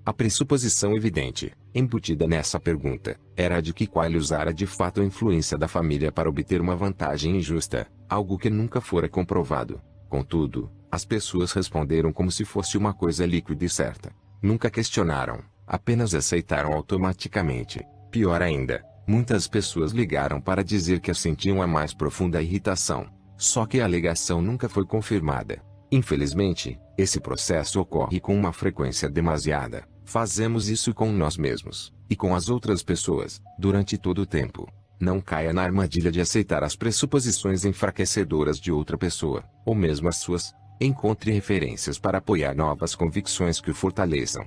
A pressuposição evidente, embutida nessa pergunta, era a de que Quayle usara de fato a influência da família para obter uma vantagem injusta, algo que nunca fora comprovado. Contudo, as pessoas responderam como se fosse uma coisa líquida e certa. Nunca questionaram, apenas aceitaram automaticamente. Pior ainda, muitas pessoas ligaram para dizer que sentiam a mais profunda irritação. Só que a alegação nunca foi confirmada. Infelizmente, esse processo ocorre com uma frequência demasiada. Fazemos isso com nós mesmos, e com as outras pessoas, durante todo o tempo. Não caia na armadilha de aceitar as pressuposições enfraquecedoras de outra pessoa, ou mesmo as suas. Encontre referências para apoiar novas convicções que o fortaleçam.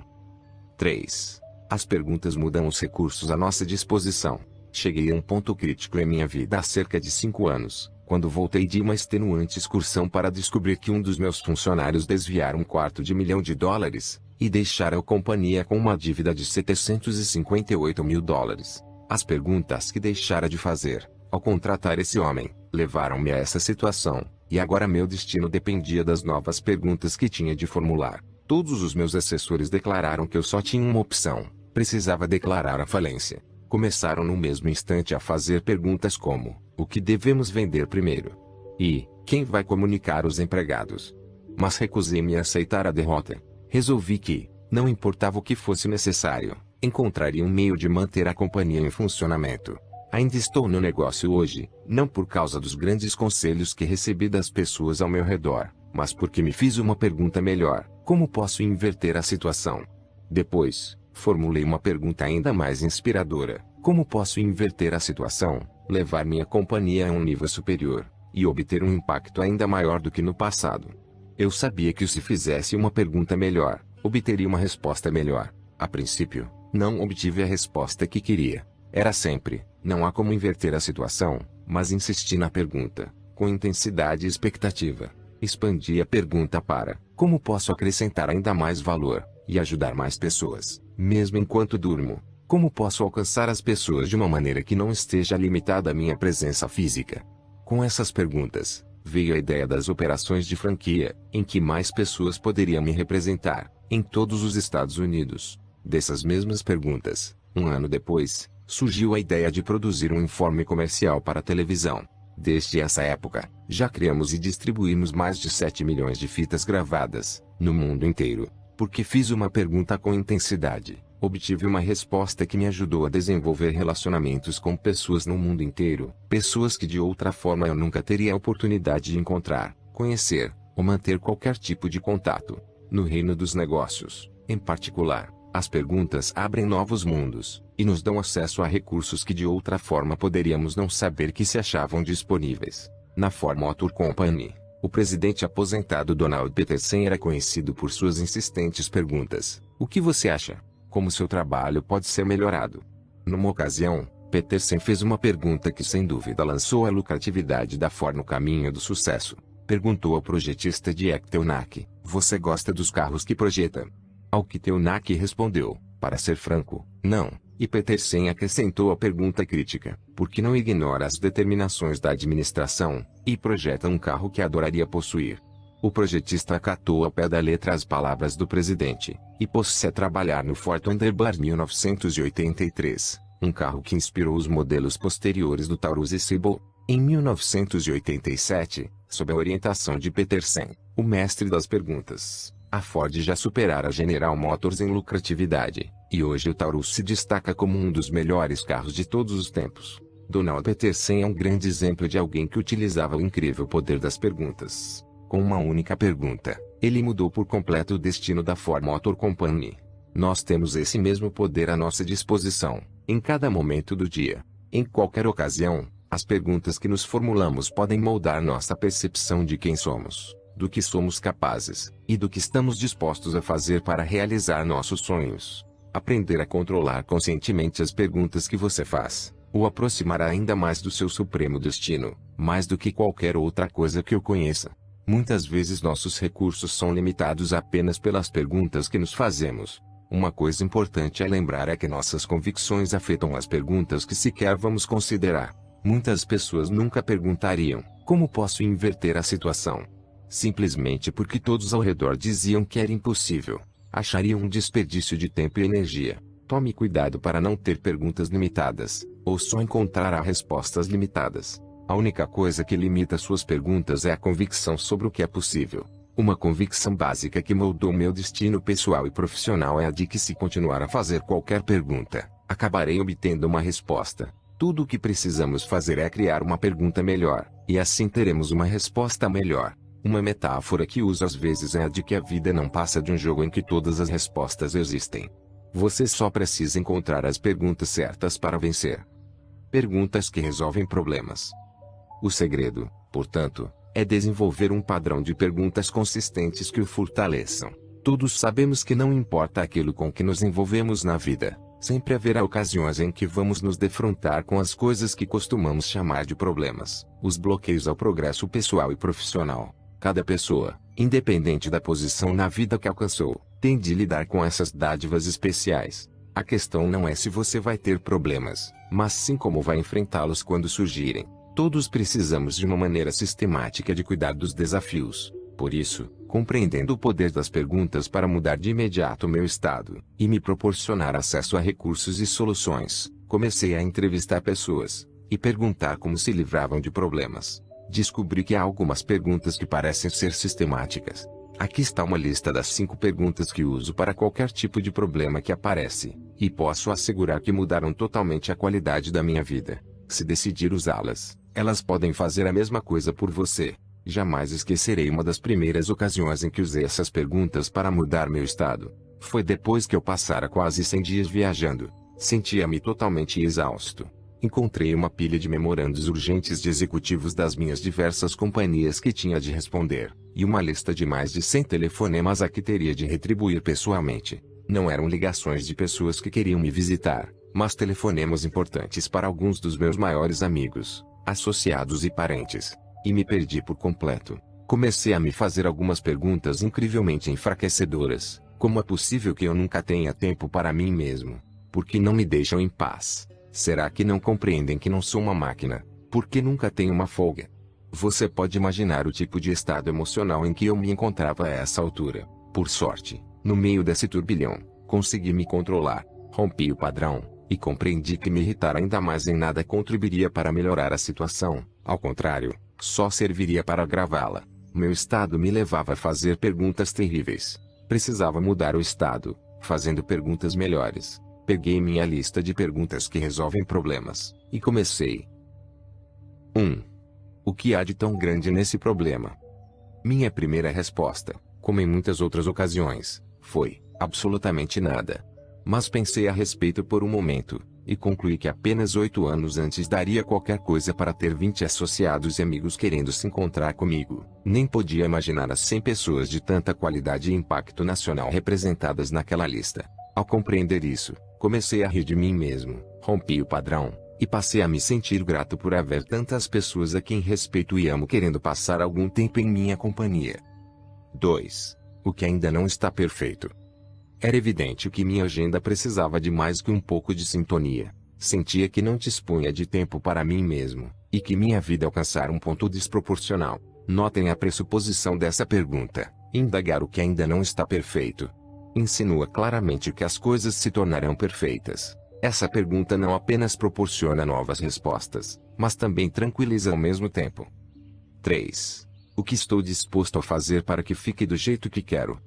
3. As perguntas mudam os recursos à nossa disposição. Cheguei a um ponto crítico em minha vida há cerca de 5 anos, quando voltei de uma extenuante excursão para descobrir que um dos meus funcionários desviara $250,000, e deixara a companhia com uma dívida de $758.000. As perguntas que deixara de fazer, ao contratar esse homem, levaram-me a essa situação, e agora meu destino dependia das novas perguntas que tinha de formular. Todos os meus assessores declararam que eu só tinha uma opção: precisava declarar a falência. Começaram no mesmo instante a fazer perguntas como: o que devemos vender primeiro? E, quem vai comunicar os empregados? Mas recusei-me a aceitar a derrota. Resolvi que, não importava o que fosse necessário, encontraria um meio de manter a companhia em funcionamento. Ainda estou no negócio hoje, não por causa dos grandes conselhos que recebi das pessoas ao meu redor, mas porque me fiz uma pergunta melhor: como posso inverter a situação? Depois, formulei uma pergunta ainda mais inspiradora: como posso inverter a situação, levar minha companhia a um nível superior, e obter um impacto ainda maior do que no passado? Eu sabia que se fizesse uma pergunta melhor, obteria uma resposta melhor. A princípio, não obtive a resposta que queria. Era sempre: não há como inverter a situação, mas insisti na pergunta, com intensidade e expectativa. Expandi a pergunta para: como posso acrescentar ainda mais valor, e ajudar mais pessoas, mesmo enquanto durmo? Como posso alcançar as pessoas de uma maneira que não esteja limitada à minha presença física? Com essas perguntas, veio a ideia das operações de franquia, em que mais pessoas poderiam me representar, em todos os Estados Unidos. Dessas mesmas perguntas, Um ano depois, surgiu a ideia de produzir um informe comercial para a televisão. Desde essa época, já criamos e distribuímos mais de 7 milhões de fitas gravadas, no mundo inteiro. Porque fiz uma pergunta com intensidade, obtive uma resposta que me ajudou a desenvolver relacionamentos com pessoas no mundo inteiro, pessoas que de outra forma eu nunca teria a oportunidade de encontrar, conhecer, ou manter qualquer tipo de contato. No reino dos negócios, em particular, as perguntas abrem novos mundos, e nos dão acesso a recursos que de outra forma poderíamos não saber que se achavam disponíveis. Na Ford Motor Company, o presidente aposentado Donald Peterson era conhecido por suas insistentes perguntas: o que você acha? Como seu trabalho pode ser melhorado? Numa ocasião, Peterson fez uma pergunta que sem dúvida lançou a lucratividade da Ford no caminho do sucesso. Perguntou ao projetista Jack Teonak: você gosta dos carros que projeta? Ao que Teonak respondeu: para ser franco, não. E Peterson acrescentou a pergunta crítica: por que não ignora as determinações da administração, e projeta um carro que adoraria possuir? O projetista acatou ao pé da letra as palavras do presidente, e pôs-se a trabalhar no Ford Thunderbird 1983, um carro que inspirou os modelos posteriores do Taurus e Sable. Em 1987, sob a orientação de Peterson, o mestre das perguntas, a Ford já superara a General Motors em lucratividade, e hoje o Taurus se destaca como um dos melhores carros de todos os tempos. Donald Peterson é um grande exemplo de alguém que utilizava o incrível poder das perguntas. Com uma única pergunta, ele mudou por completo o destino da Ford Motor Company. Nós temos esse mesmo poder à nossa disposição, em cada momento do dia. Em qualquer ocasião, as perguntas que nos formulamos podem moldar nossa percepção de quem somos, do que somos capazes, e do que estamos dispostos a fazer para realizar nossos sonhos. Aprender a controlar conscientemente as perguntas que você faz, o aproximará ainda mais do seu supremo destino, mais do que qualquer outra coisa que eu conheça. Muitas vezes nossos recursos são limitados apenas pelas perguntas que nos fazemos. Uma coisa importante a lembrar é que nossas convicções afetam as perguntas que sequer vamos considerar. Muitas pessoas nunca perguntariam: como posso inverter a situação? Simplesmente porque todos ao redor diziam que era impossível. Achariam um desperdício de tempo e energia. Tome cuidado para não ter perguntas limitadas, ou só encontrará respostas limitadas. A única coisa que limita suas perguntas é a convicção sobre o que é possível. Uma convicção básica que moldou meu destino pessoal e profissional é a de que se continuar a fazer qualquer pergunta, acabarei obtendo uma resposta. Tudo o que precisamos fazer é criar uma pergunta melhor, e assim teremos uma resposta melhor. Uma metáfora que uso às vezes é a de que a vida não passa de um jogo em que todas as respostas existem. Você só precisa encontrar as perguntas certas para vencer. Perguntas que resolvem problemas. O segredo, portanto, é desenvolver um padrão de perguntas consistentes que o fortaleçam. Todos sabemos que não importa aquilo com que nos envolvemos na vida, sempre haverá ocasiões em que vamos nos defrontar com as coisas que costumamos chamar de problemas, os bloqueios ao progresso pessoal e profissional. Cada pessoa, independente da posição na vida que alcançou, tem de lidar com essas dádivas especiais. A questão não é se você vai ter problemas, mas sim como vai enfrentá-los quando surgirem. Todos precisamos de uma maneira sistemática de cuidar dos desafios. Por isso, compreendendo o poder das perguntas para mudar de imediato meu estado, e me proporcionar acesso a recursos e soluções, comecei a entrevistar pessoas, e perguntar como se livravam de problemas. Descobri que há algumas perguntas que parecem ser sistemáticas. Aqui está uma lista das 5 perguntas que uso para qualquer tipo de problema que aparece, e posso assegurar que mudaram totalmente a qualidade da minha vida. Se decidir usá-las, elas podem fazer a mesma coisa por você. Jamais esquecerei uma das primeiras ocasiões em que usei essas perguntas para mudar meu estado. Foi depois que eu passara quase 100 dias viajando. Sentia-me totalmente exausto. Encontrei uma pilha de memorandos urgentes de executivos das minhas diversas companhias que tinha de responder, e uma lista de mais de 100 telefonemas a que teria de retribuir pessoalmente. Não eram ligações de pessoas que queriam me visitar, mas telefonemas importantes para alguns dos meus maiores amigos, associados e parentes. E me perdi por completo. Comecei a me fazer algumas perguntas incrivelmente enfraquecedoras. Como é possível que eu nunca tenha tempo para mim mesmo? Por que não me deixam em paz? Será que não compreendem que não sou uma máquina? Por que nunca tenho uma folga? Você pode imaginar o tipo de estado emocional em que eu me encontrava a essa altura. Por sorte, no meio desse turbilhão, consegui me controlar. Rompi o padrão, e compreendi que me irritar ainda mais em nada contribuiria para melhorar a situação, ao contrário, só serviria para agravá-la. Meu estado me levava a fazer perguntas terríveis. Precisava mudar o estado, fazendo perguntas melhores. Peguei minha lista de perguntas que resolvem problemas, e comecei. 1. O que há de tão grande nesse problema? Minha primeira resposta, como em muitas outras ocasiões, foi: absolutamente nada. Mas pensei a respeito por um momento, e concluí que apenas 8 anos antes daria qualquer coisa para ter 20 associados e amigos querendo se encontrar comigo. Nem podia imaginar as 100 pessoas de tanta qualidade e impacto nacional representadas naquela lista. Ao compreender isso, comecei a rir de mim mesmo, rompi o padrão, e passei a me sentir grato por haver tantas pessoas a quem respeito e amo querendo passar algum tempo em minha companhia. 2. O que ainda não está perfeito. Era evidente que minha agenda precisava de mais que um pouco de sintonia. Sentia que não dispunha de tempo para mim mesmo, e que minha vida alcançara um ponto desproporcional. Notem a pressuposição dessa pergunta: indagar o que ainda não está perfeito. Insinua claramente que as coisas se tornarão perfeitas. Essa pergunta não apenas proporciona novas respostas, mas também tranquiliza ao mesmo tempo. 3. O que estou disposto a fazer para que fique do jeito que quero?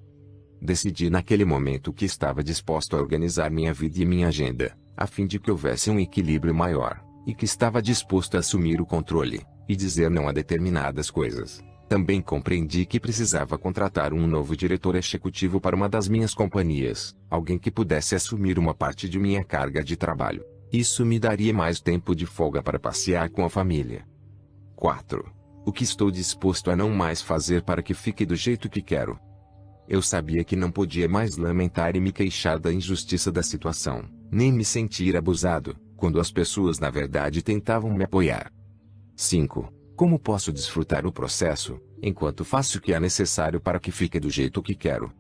Decidi naquele momento que estava disposto a organizar minha vida e minha agenda, a fim de que houvesse um equilíbrio maior, e que estava disposto a assumir o controle, e dizer não a determinadas coisas. Também compreendi que precisava contratar um novo diretor executivo para uma das minhas companhias, alguém que pudesse assumir uma parte de minha carga de trabalho. Isso me daria mais tempo de folga para passear com a família. 4. O que estou disposto a não mais fazer para que fique do jeito que quero? Eu sabia que não podia mais lamentar e me queixar da injustiça da situação, nem me sentir abusado, quando as pessoas na verdade tentavam me apoiar. 5. Como posso desfrutar o processo, enquanto faço o que é necessário para que fique do jeito que quero?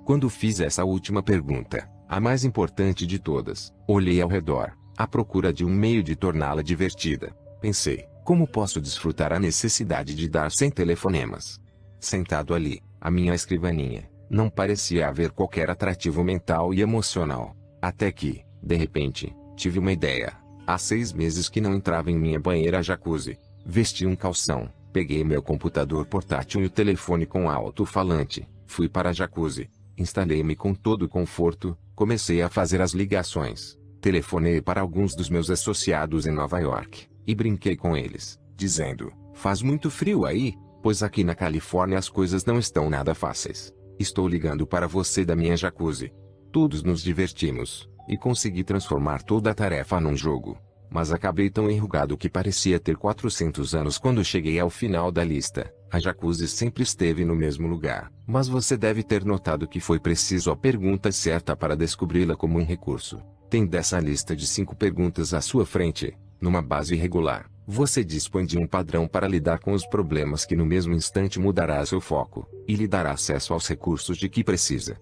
Quando fiz essa última pergunta, a mais importante de todas, olhei ao redor, à procura de um meio de torná-la divertida. Pensei: como posso desfrutar a necessidade de dar 100 telefonemas? Sentado ali, à minha escrivaninha, não parecia haver qualquer atrativo mental e emocional. Até que, de repente, tive uma ideia. Há 6 meses que não entrava em minha banheira jacuzzi. Vesti um calção, peguei meu computador portátil e o telefone com alto-falante, fui para a jacuzzi, instalei-me com todo o conforto, comecei a fazer as ligações, telefonei para alguns dos meus associados em Nova York, e brinquei com eles, dizendo: faz muito frio aí? Pois aqui na Califórnia as coisas não estão nada fáceis. Estou ligando para você da minha jacuzzi. Todos nos divertimos, e consegui transformar toda a tarefa num jogo. Mas acabei tão enrugado que parecia ter 400 anos quando cheguei ao final da lista. A jacuzzi sempre esteve no mesmo lugar, mas você deve ter notado que foi preciso a pergunta certa para descobri-la como um recurso. Tem dessa lista de 5 perguntas à sua frente, numa base irregular. Você dispõe de um padrão para lidar com os problemas que no mesmo instante mudará seu foco, e lhe dará acesso aos recursos de que precisa.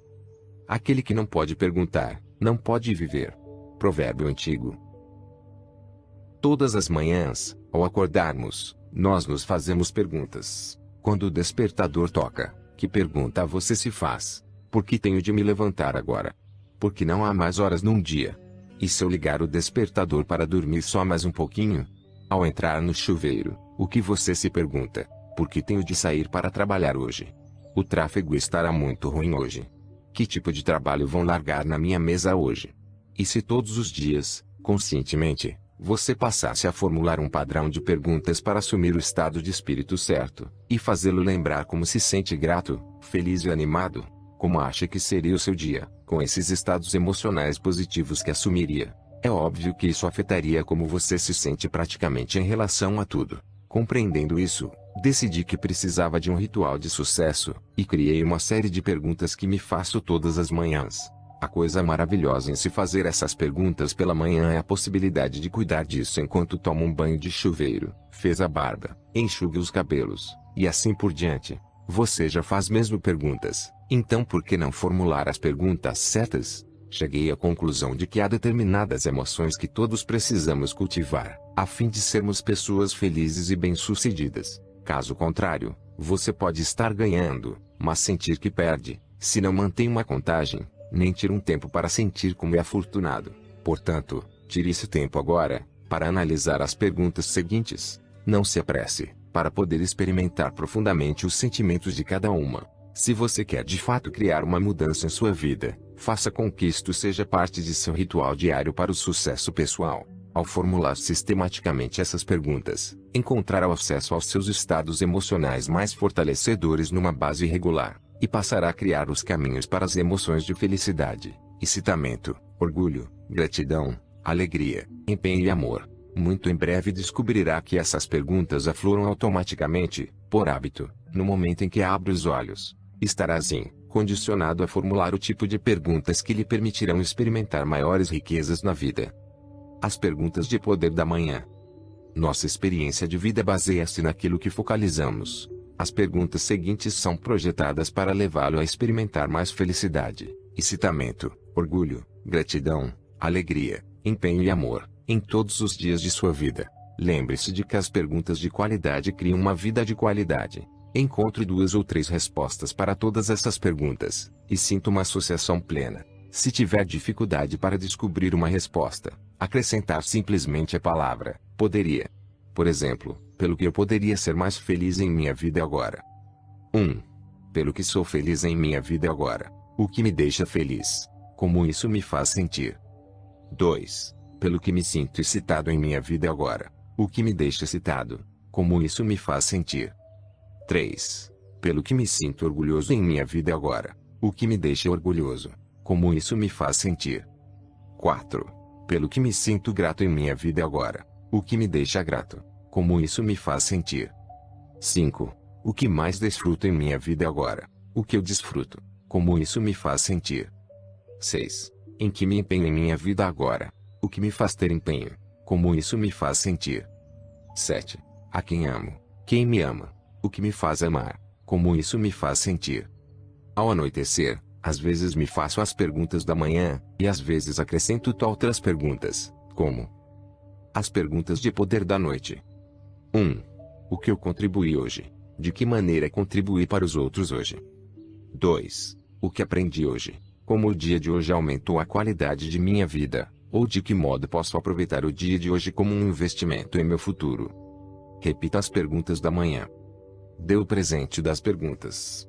Aquele que não pode perguntar, não pode viver. Provérbio antigo. Todas as manhãs, ao acordarmos, nós nos fazemos perguntas. Quando o despertador toca, que pergunta você se faz? Por que tenho de me levantar agora? Porque não há mais horas num dia. E se eu ligar o despertador para dormir só mais um pouquinho? Ao entrar no chuveiro, o que você se pergunta? Por que tenho de sair para trabalhar hoje? O tráfego estará muito ruim hoje. Que tipo de trabalho vão largar na minha mesa hoje? E se todos os dias, conscientemente, você passasse a formular um padrão de perguntas para assumir o estado de espírito certo, e fazê-lo lembrar como se sente grato, feliz e animado? Como acha que seria o seu dia, com esses estados emocionais positivos que assumiria? É óbvio que isso afetaria como você se sente praticamente em relação a tudo. Compreendendo isso, decidi que precisava de um ritual de sucesso, e criei uma série de perguntas que me faço todas as manhãs. A coisa maravilhosa em se fazer essas perguntas pela manhã é a possibilidade de cuidar disso enquanto toma um banho de chuveiro, fez a barba, enxuga os cabelos, e assim por diante. Você já faz mesmo perguntas, então por que não formular as perguntas certas? Cheguei à conclusão de que há determinadas emoções que todos precisamos cultivar, a fim de sermos pessoas felizes e bem-sucedidas. Caso contrário, você pode estar ganhando, mas sentir que perde, se não mantém uma contagem, nem tira um tempo para sentir como é afortunado. Portanto, Tire esse tempo agora, para analisar as perguntas seguintes. Não se apresse, para poder experimentar profundamente os sentimentos de cada uma. Se você quer de fato criar uma mudança em sua vida, faça com que isto seja parte de seu ritual diário para o sucesso pessoal. Ao formular sistematicamente essas perguntas, encontrará o acesso aos seus estados emocionais mais fortalecedores numa base regular, e passará a criar os caminhos para as emoções de felicidade, excitamento, orgulho, gratidão, alegria, empenho e amor. Muito em breve descobrirá que essas perguntas afloram automaticamente, por hábito, no momento em que abre os olhos. Estará assim, condicionado a formular o tipo de perguntas que lhe permitirão experimentar maiores riquezas na vida. As perguntas de poder da manhã. Nossa experiência de vida baseia-se naquilo que focalizamos. As perguntas seguintes são projetadas para levá-lo a experimentar mais felicidade, excitamento, orgulho, gratidão, alegria, empenho e amor, em todos os dias de sua vida. Lembre-se de que as perguntas de qualidade criam uma vida de qualidade. Encontre 2 ou 3 respostas para todas essas perguntas, e sinta uma associação plena. Se tiver dificuldade para descobrir uma resposta, acrescentar simplesmente a palavra poderia. Por exemplo, pelo que eu poderia ser mais feliz em minha vida agora. 1. Pelo que sou feliz em minha vida agora. O que me deixa feliz? Como isso me faz sentir? 2. Pelo que me sinto excitado em minha vida agora. O que me deixa excitado? Como isso me faz sentir? 3. Pelo que me sinto orgulhoso em minha vida agora. O que me deixa orgulhoso? Como isso me faz sentir? 4. Pelo que me sinto grato em minha vida agora. O que me deixa grato? Como isso me faz sentir? 5. O que mais desfruto em minha vida agora? O que eu desfruto? Como isso me faz sentir? 6. Em que me empenho em minha vida agora? O que me faz ter empenho? Como isso me faz sentir? 7. A quem amo? Quem me ama? O que me faz amar? Como isso me faz sentir? Ao anoitecer, às vezes me faço as perguntas da manhã, e às vezes acrescento outras perguntas, como as perguntas de poder da noite. 1. O que eu contribuí hoje? De que maneira contribuí para os outros hoje? 2. O que aprendi hoje? Como o dia de hoje aumentou a qualidade de minha vida? Ou de que modo posso aproveitar o dia de hoje como um investimento em meu futuro? Repita as perguntas da manhã. Dê o presente das perguntas.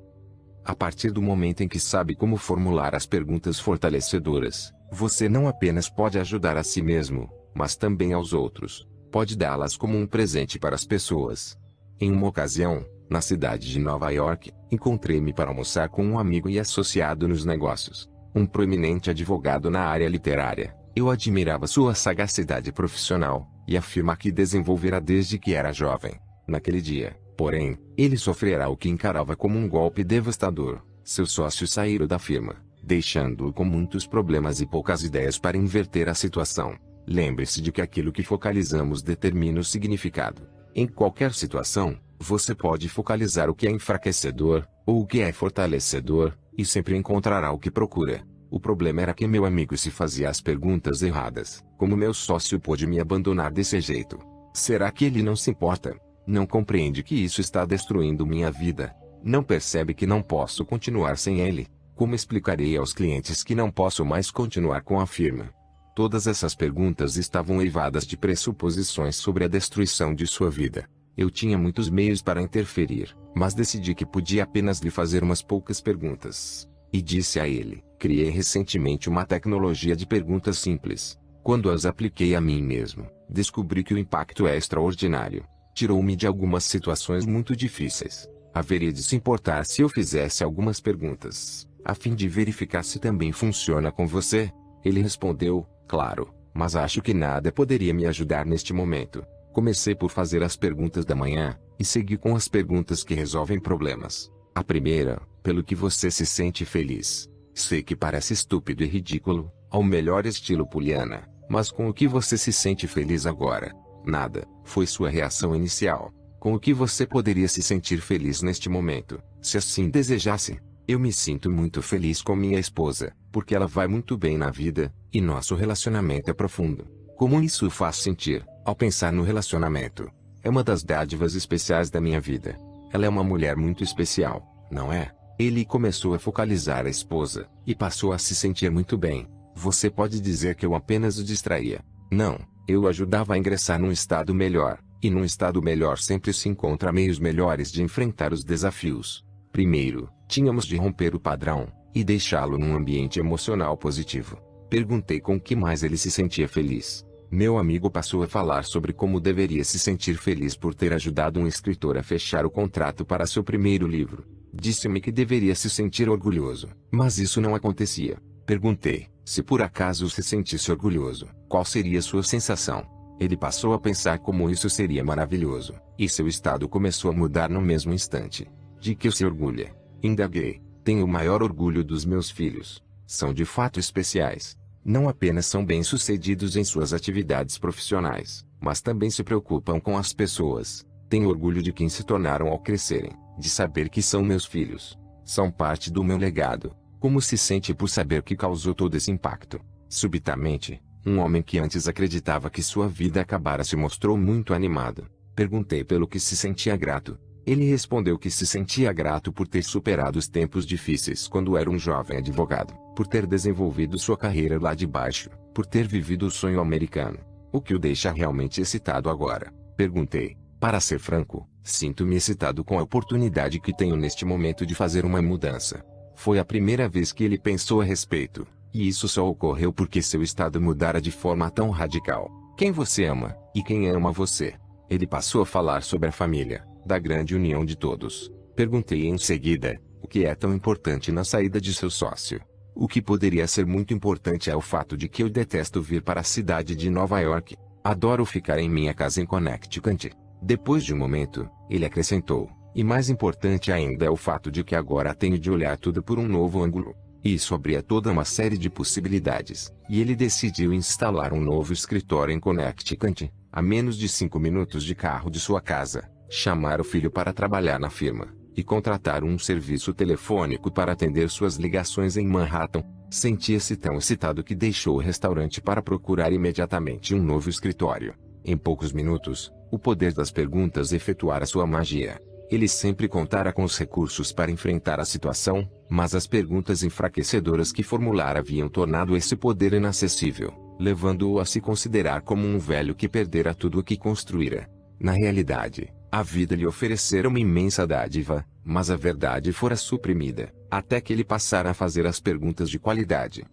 A partir do momento em que sabe como formular as perguntas fortalecedoras, você não apenas pode ajudar a si mesmo, mas também aos outros. Pode dá-las como um presente para as pessoas. Em uma ocasião, na cidade de Nova York, encontrei-me para almoçar com um amigo e associado nos negócios, um proeminente advogado na área literária. Eu admirava sua sagacidade profissional, e afirma que desenvolverá desde que era jovem. Naquele dia, porém, ele sofrerá o que encarava como um golpe devastador. Seus sócios saíram da firma, deixando-o com muitos problemas e poucas ideias para inverter a situação. Lembre-se de que aquilo que focalizamos determina o significado. Em qualquer situação, você pode focalizar o que é enfraquecedor, ou o que é fortalecedor, e sempre encontrará o que procura. O problema era que meu amigo se fazia as perguntas erradas. Como meu sócio pôde me abandonar desse jeito? Será que ele não se importa? Não compreende que isso está destruindo minha vida? Não percebe que não posso continuar sem ele? Como explicarei aos clientes que não posso mais continuar com a firma? Todas essas perguntas estavam eivadas de pressuposições sobre a destruição de sua vida. Eu tinha muitos meios para interferir, mas decidi que podia apenas lhe fazer umas poucas perguntas. E disse a ele: criei recentemente uma tecnologia de perguntas simples. Quando as apliquei a mim mesmo, descobri que o impacto é extraordinário. Tirou-me de algumas situações muito difíceis. Haveria de se importar se eu fizesse algumas perguntas, a fim de verificar se também funciona com você? Ele respondeu: claro, mas acho que nada poderia me ajudar neste momento. Comecei por fazer as perguntas da manhã, e segui com as perguntas que resolvem problemas. A primeira: pelo que você se sente feliz? Sei que parece estúpido e ridículo, ao melhor estilo Poliana, mas com o que você se sente feliz agora? Nada, foi sua reação inicial. Com o que você poderia se sentir feliz neste momento, se assim desejasse? Eu me sinto muito feliz com minha esposa, porque ela vai muito bem na vida, e nosso relacionamento é profundo. Como isso o faz sentir, ao pensar no relacionamento? É uma das dádivas especiais da minha vida. Ela é uma mulher muito especial, não é? Ele começou a focalizar a esposa, e passou a se sentir muito bem. Você pode dizer que eu apenas o distraía. Não, eu o ajudava a ingressar num estado melhor, e num estado melhor sempre se encontra meios melhores de enfrentar os desafios. Primeiro, tínhamos de romper o padrão, e deixá-lo num ambiente emocional positivo. Perguntei com que mais ele se sentia feliz. Meu amigo passou a falar sobre como deveria se sentir feliz por ter ajudado um escritor a fechar o contrato para seu primeiro livro. Disse-me que deveria se sentir orgulhoso, mas isso não acontecia. Perguntei, se por acaso se sentisse orgulhoso, qual seria sua sensação? Ele passou a pensar como isso seria maravilhoso, e seu estado começou a mudar no mesmo instante. De que se orgulha? Indaguei. Tenho o maior orgulho dos meus filhos. São de fato especiais. Não apenas são bem-sucedidos em suas atividades profissionais, mas também se preocupam com as pessoas. Tenho orgulho de quem se tornaram ao crescerem, de saber que são meus filhos. São parte do meu legado. Como se sente por saber que causou todo esse impacto? Subitamente, um homem que antes acreditava que sua vida acabara se mostrou muito animado. Perguntei pelo que se sentia grato. Ele respondeu que se sentia grato por ter superado os tempos difíceis quando era um jovem advogado, por ter desenvolvido sua carreira lá de baixo, por ter vivido o sonho americano. O que o deixa realmente excitado agora? Perguntei. Para ser franco, sinto-me excitado com a oportunidade que tenho neste momento de fazer uma mudança. Foi a primeira vez que ele pensou a respeito, e isso só ocorreu porque seu estado mudara de forma tão radical. Quem você ama, e quem ama você? Ele passou a falar sobre a família, da grande união de todos. Perguntei em seguida, o que é tão importante na saída de seu sócio? O que poderia ser muito importante é o fato de que eu detesto vir para a cidade de Nova York. Adoro ficar em minha casa em Connecticut. Depois de um momento, ele acrescentou, e mais importante ainda é o fato de que agora tenho de olhar tudo por um novo ângulo. Isso abria toda uma série de possibilidades, e ele decidiu instalar um novo escritório em Connecticut, a menos de 5 minutos de carro de sua casa, chamar o filho para trabalhar na firma, e contratar um serviço telefônico para atender suas ligações em Manhattan. Sentia-se tão excitado que deixou o restaurante para procurar imediatamente um novo escritório. Em poucos minutos, o poder das perguntas efetuara sua magia. Ele sempre contara com os recursos para enfrentar a situação, mas as perguntas enfraquecedoras que formulara haviam tornado esse poder inacessível, levando-o a se considerar como um velho que perdera tudo o que construíra. Na realidade, a vida lhe oferecera uma imensa dádiva, mas a verdade fora suprimida, até que ele passara a fazer as perguntas de qualidade.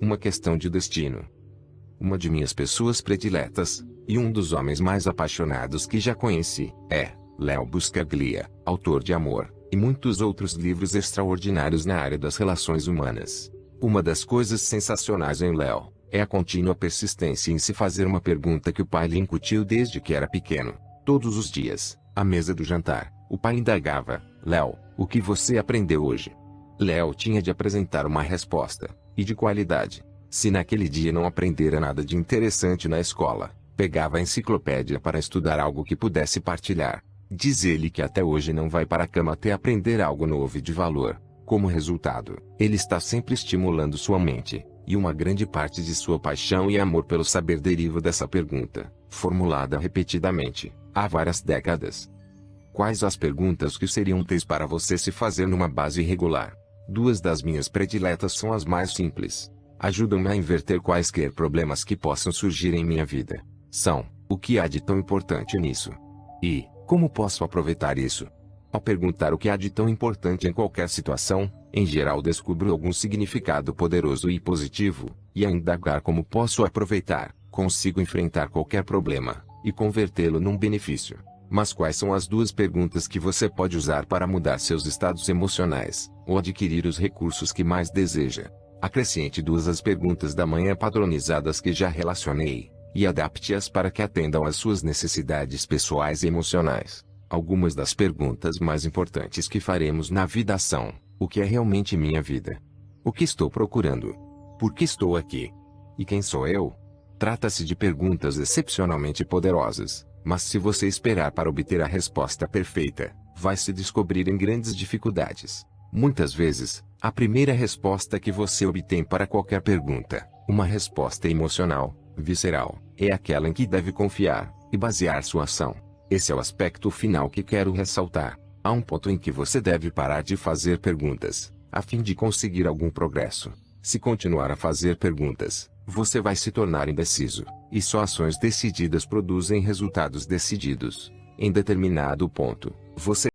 Uma questão de destino. Uma de minhas pessoas prediletas, e um dos homens mais apaixonados que já conheci, é Leo Buscaglia, autor de Amor, e muitos outros livros extraordinários na área das relações humanas. Uma das coisas sensacionais em Leo é a contínua persistência em se fazer uma pergunta que o pai lhe incutiu desde que era pequeno. Todos os dias, à mesa do jantar, o pai indagava, Leo, o que você aprendeu hoje? Leo tinha de apresentar uma resposta, e de qualidade. Se naquele dia não aprendera nada de interessante na escola, pegava a enciclopédia para estudar algo que pudesse partilhar. Diz ele que até hoje não vai para a cama até aprender algo novo e de valor. Como resultado, ele está sempre estimulando sua mente, e uma grande parte de sua paixão e amor pelo saber deriva dessa pergunta, formulada repetidamente, há várias décadas. Quais as perguntas que seriam úteis para você se fazer numa base regular? Duas das minhas prediletas são as mais simples. Ajudam-me a inverter quaisquer problemas que possam surgir em minha vida. São, o que há de tão importante nisso? E, como posso aproveitar isso? Ao perguntar o que há de tão importante em qualquer situação, em geral descubro algum significado poderoso e positivo, e a indagar como posso aproveitar, consigo enfrentar qualquer problema, e convertê-lo num benefício. Mas quais são as duas perguntas que você pode usar para mudar seus estados emocionais, ou adquirir os recursos que mais deseja? Acrescente duas às perguntas da manhã padronizadas que já relacionei, e adapte-as para que atendam às suas necessidades pessoais e emocionais. Algumas das perguntas mais importantes que faremos na vida são: o que é realmente minha vida? O que estou procurando? Por que estou aqui? E quem sou eu? Trata-se de perguntas excepcionalmente poderosas, mas se você esperar para obter a resposta perfeita, vai se descobrir em grandes dificuldades. Muitas vezes, a primeira resposta que você obtém para qualquer pergunta, uma resposta emocional, visceral, é aquela em que deve confiar e basear sua ação. Esse é o aspecto final que quero ressaltar. Há um ponto em que você deve parar de fazer perguntas, a fim de conseguir algum progresso. Se continuar a fazer perguntas, Você vai se tornar indeciso, e só ações decididas produzem resultados decididos. Em determinado ponto, você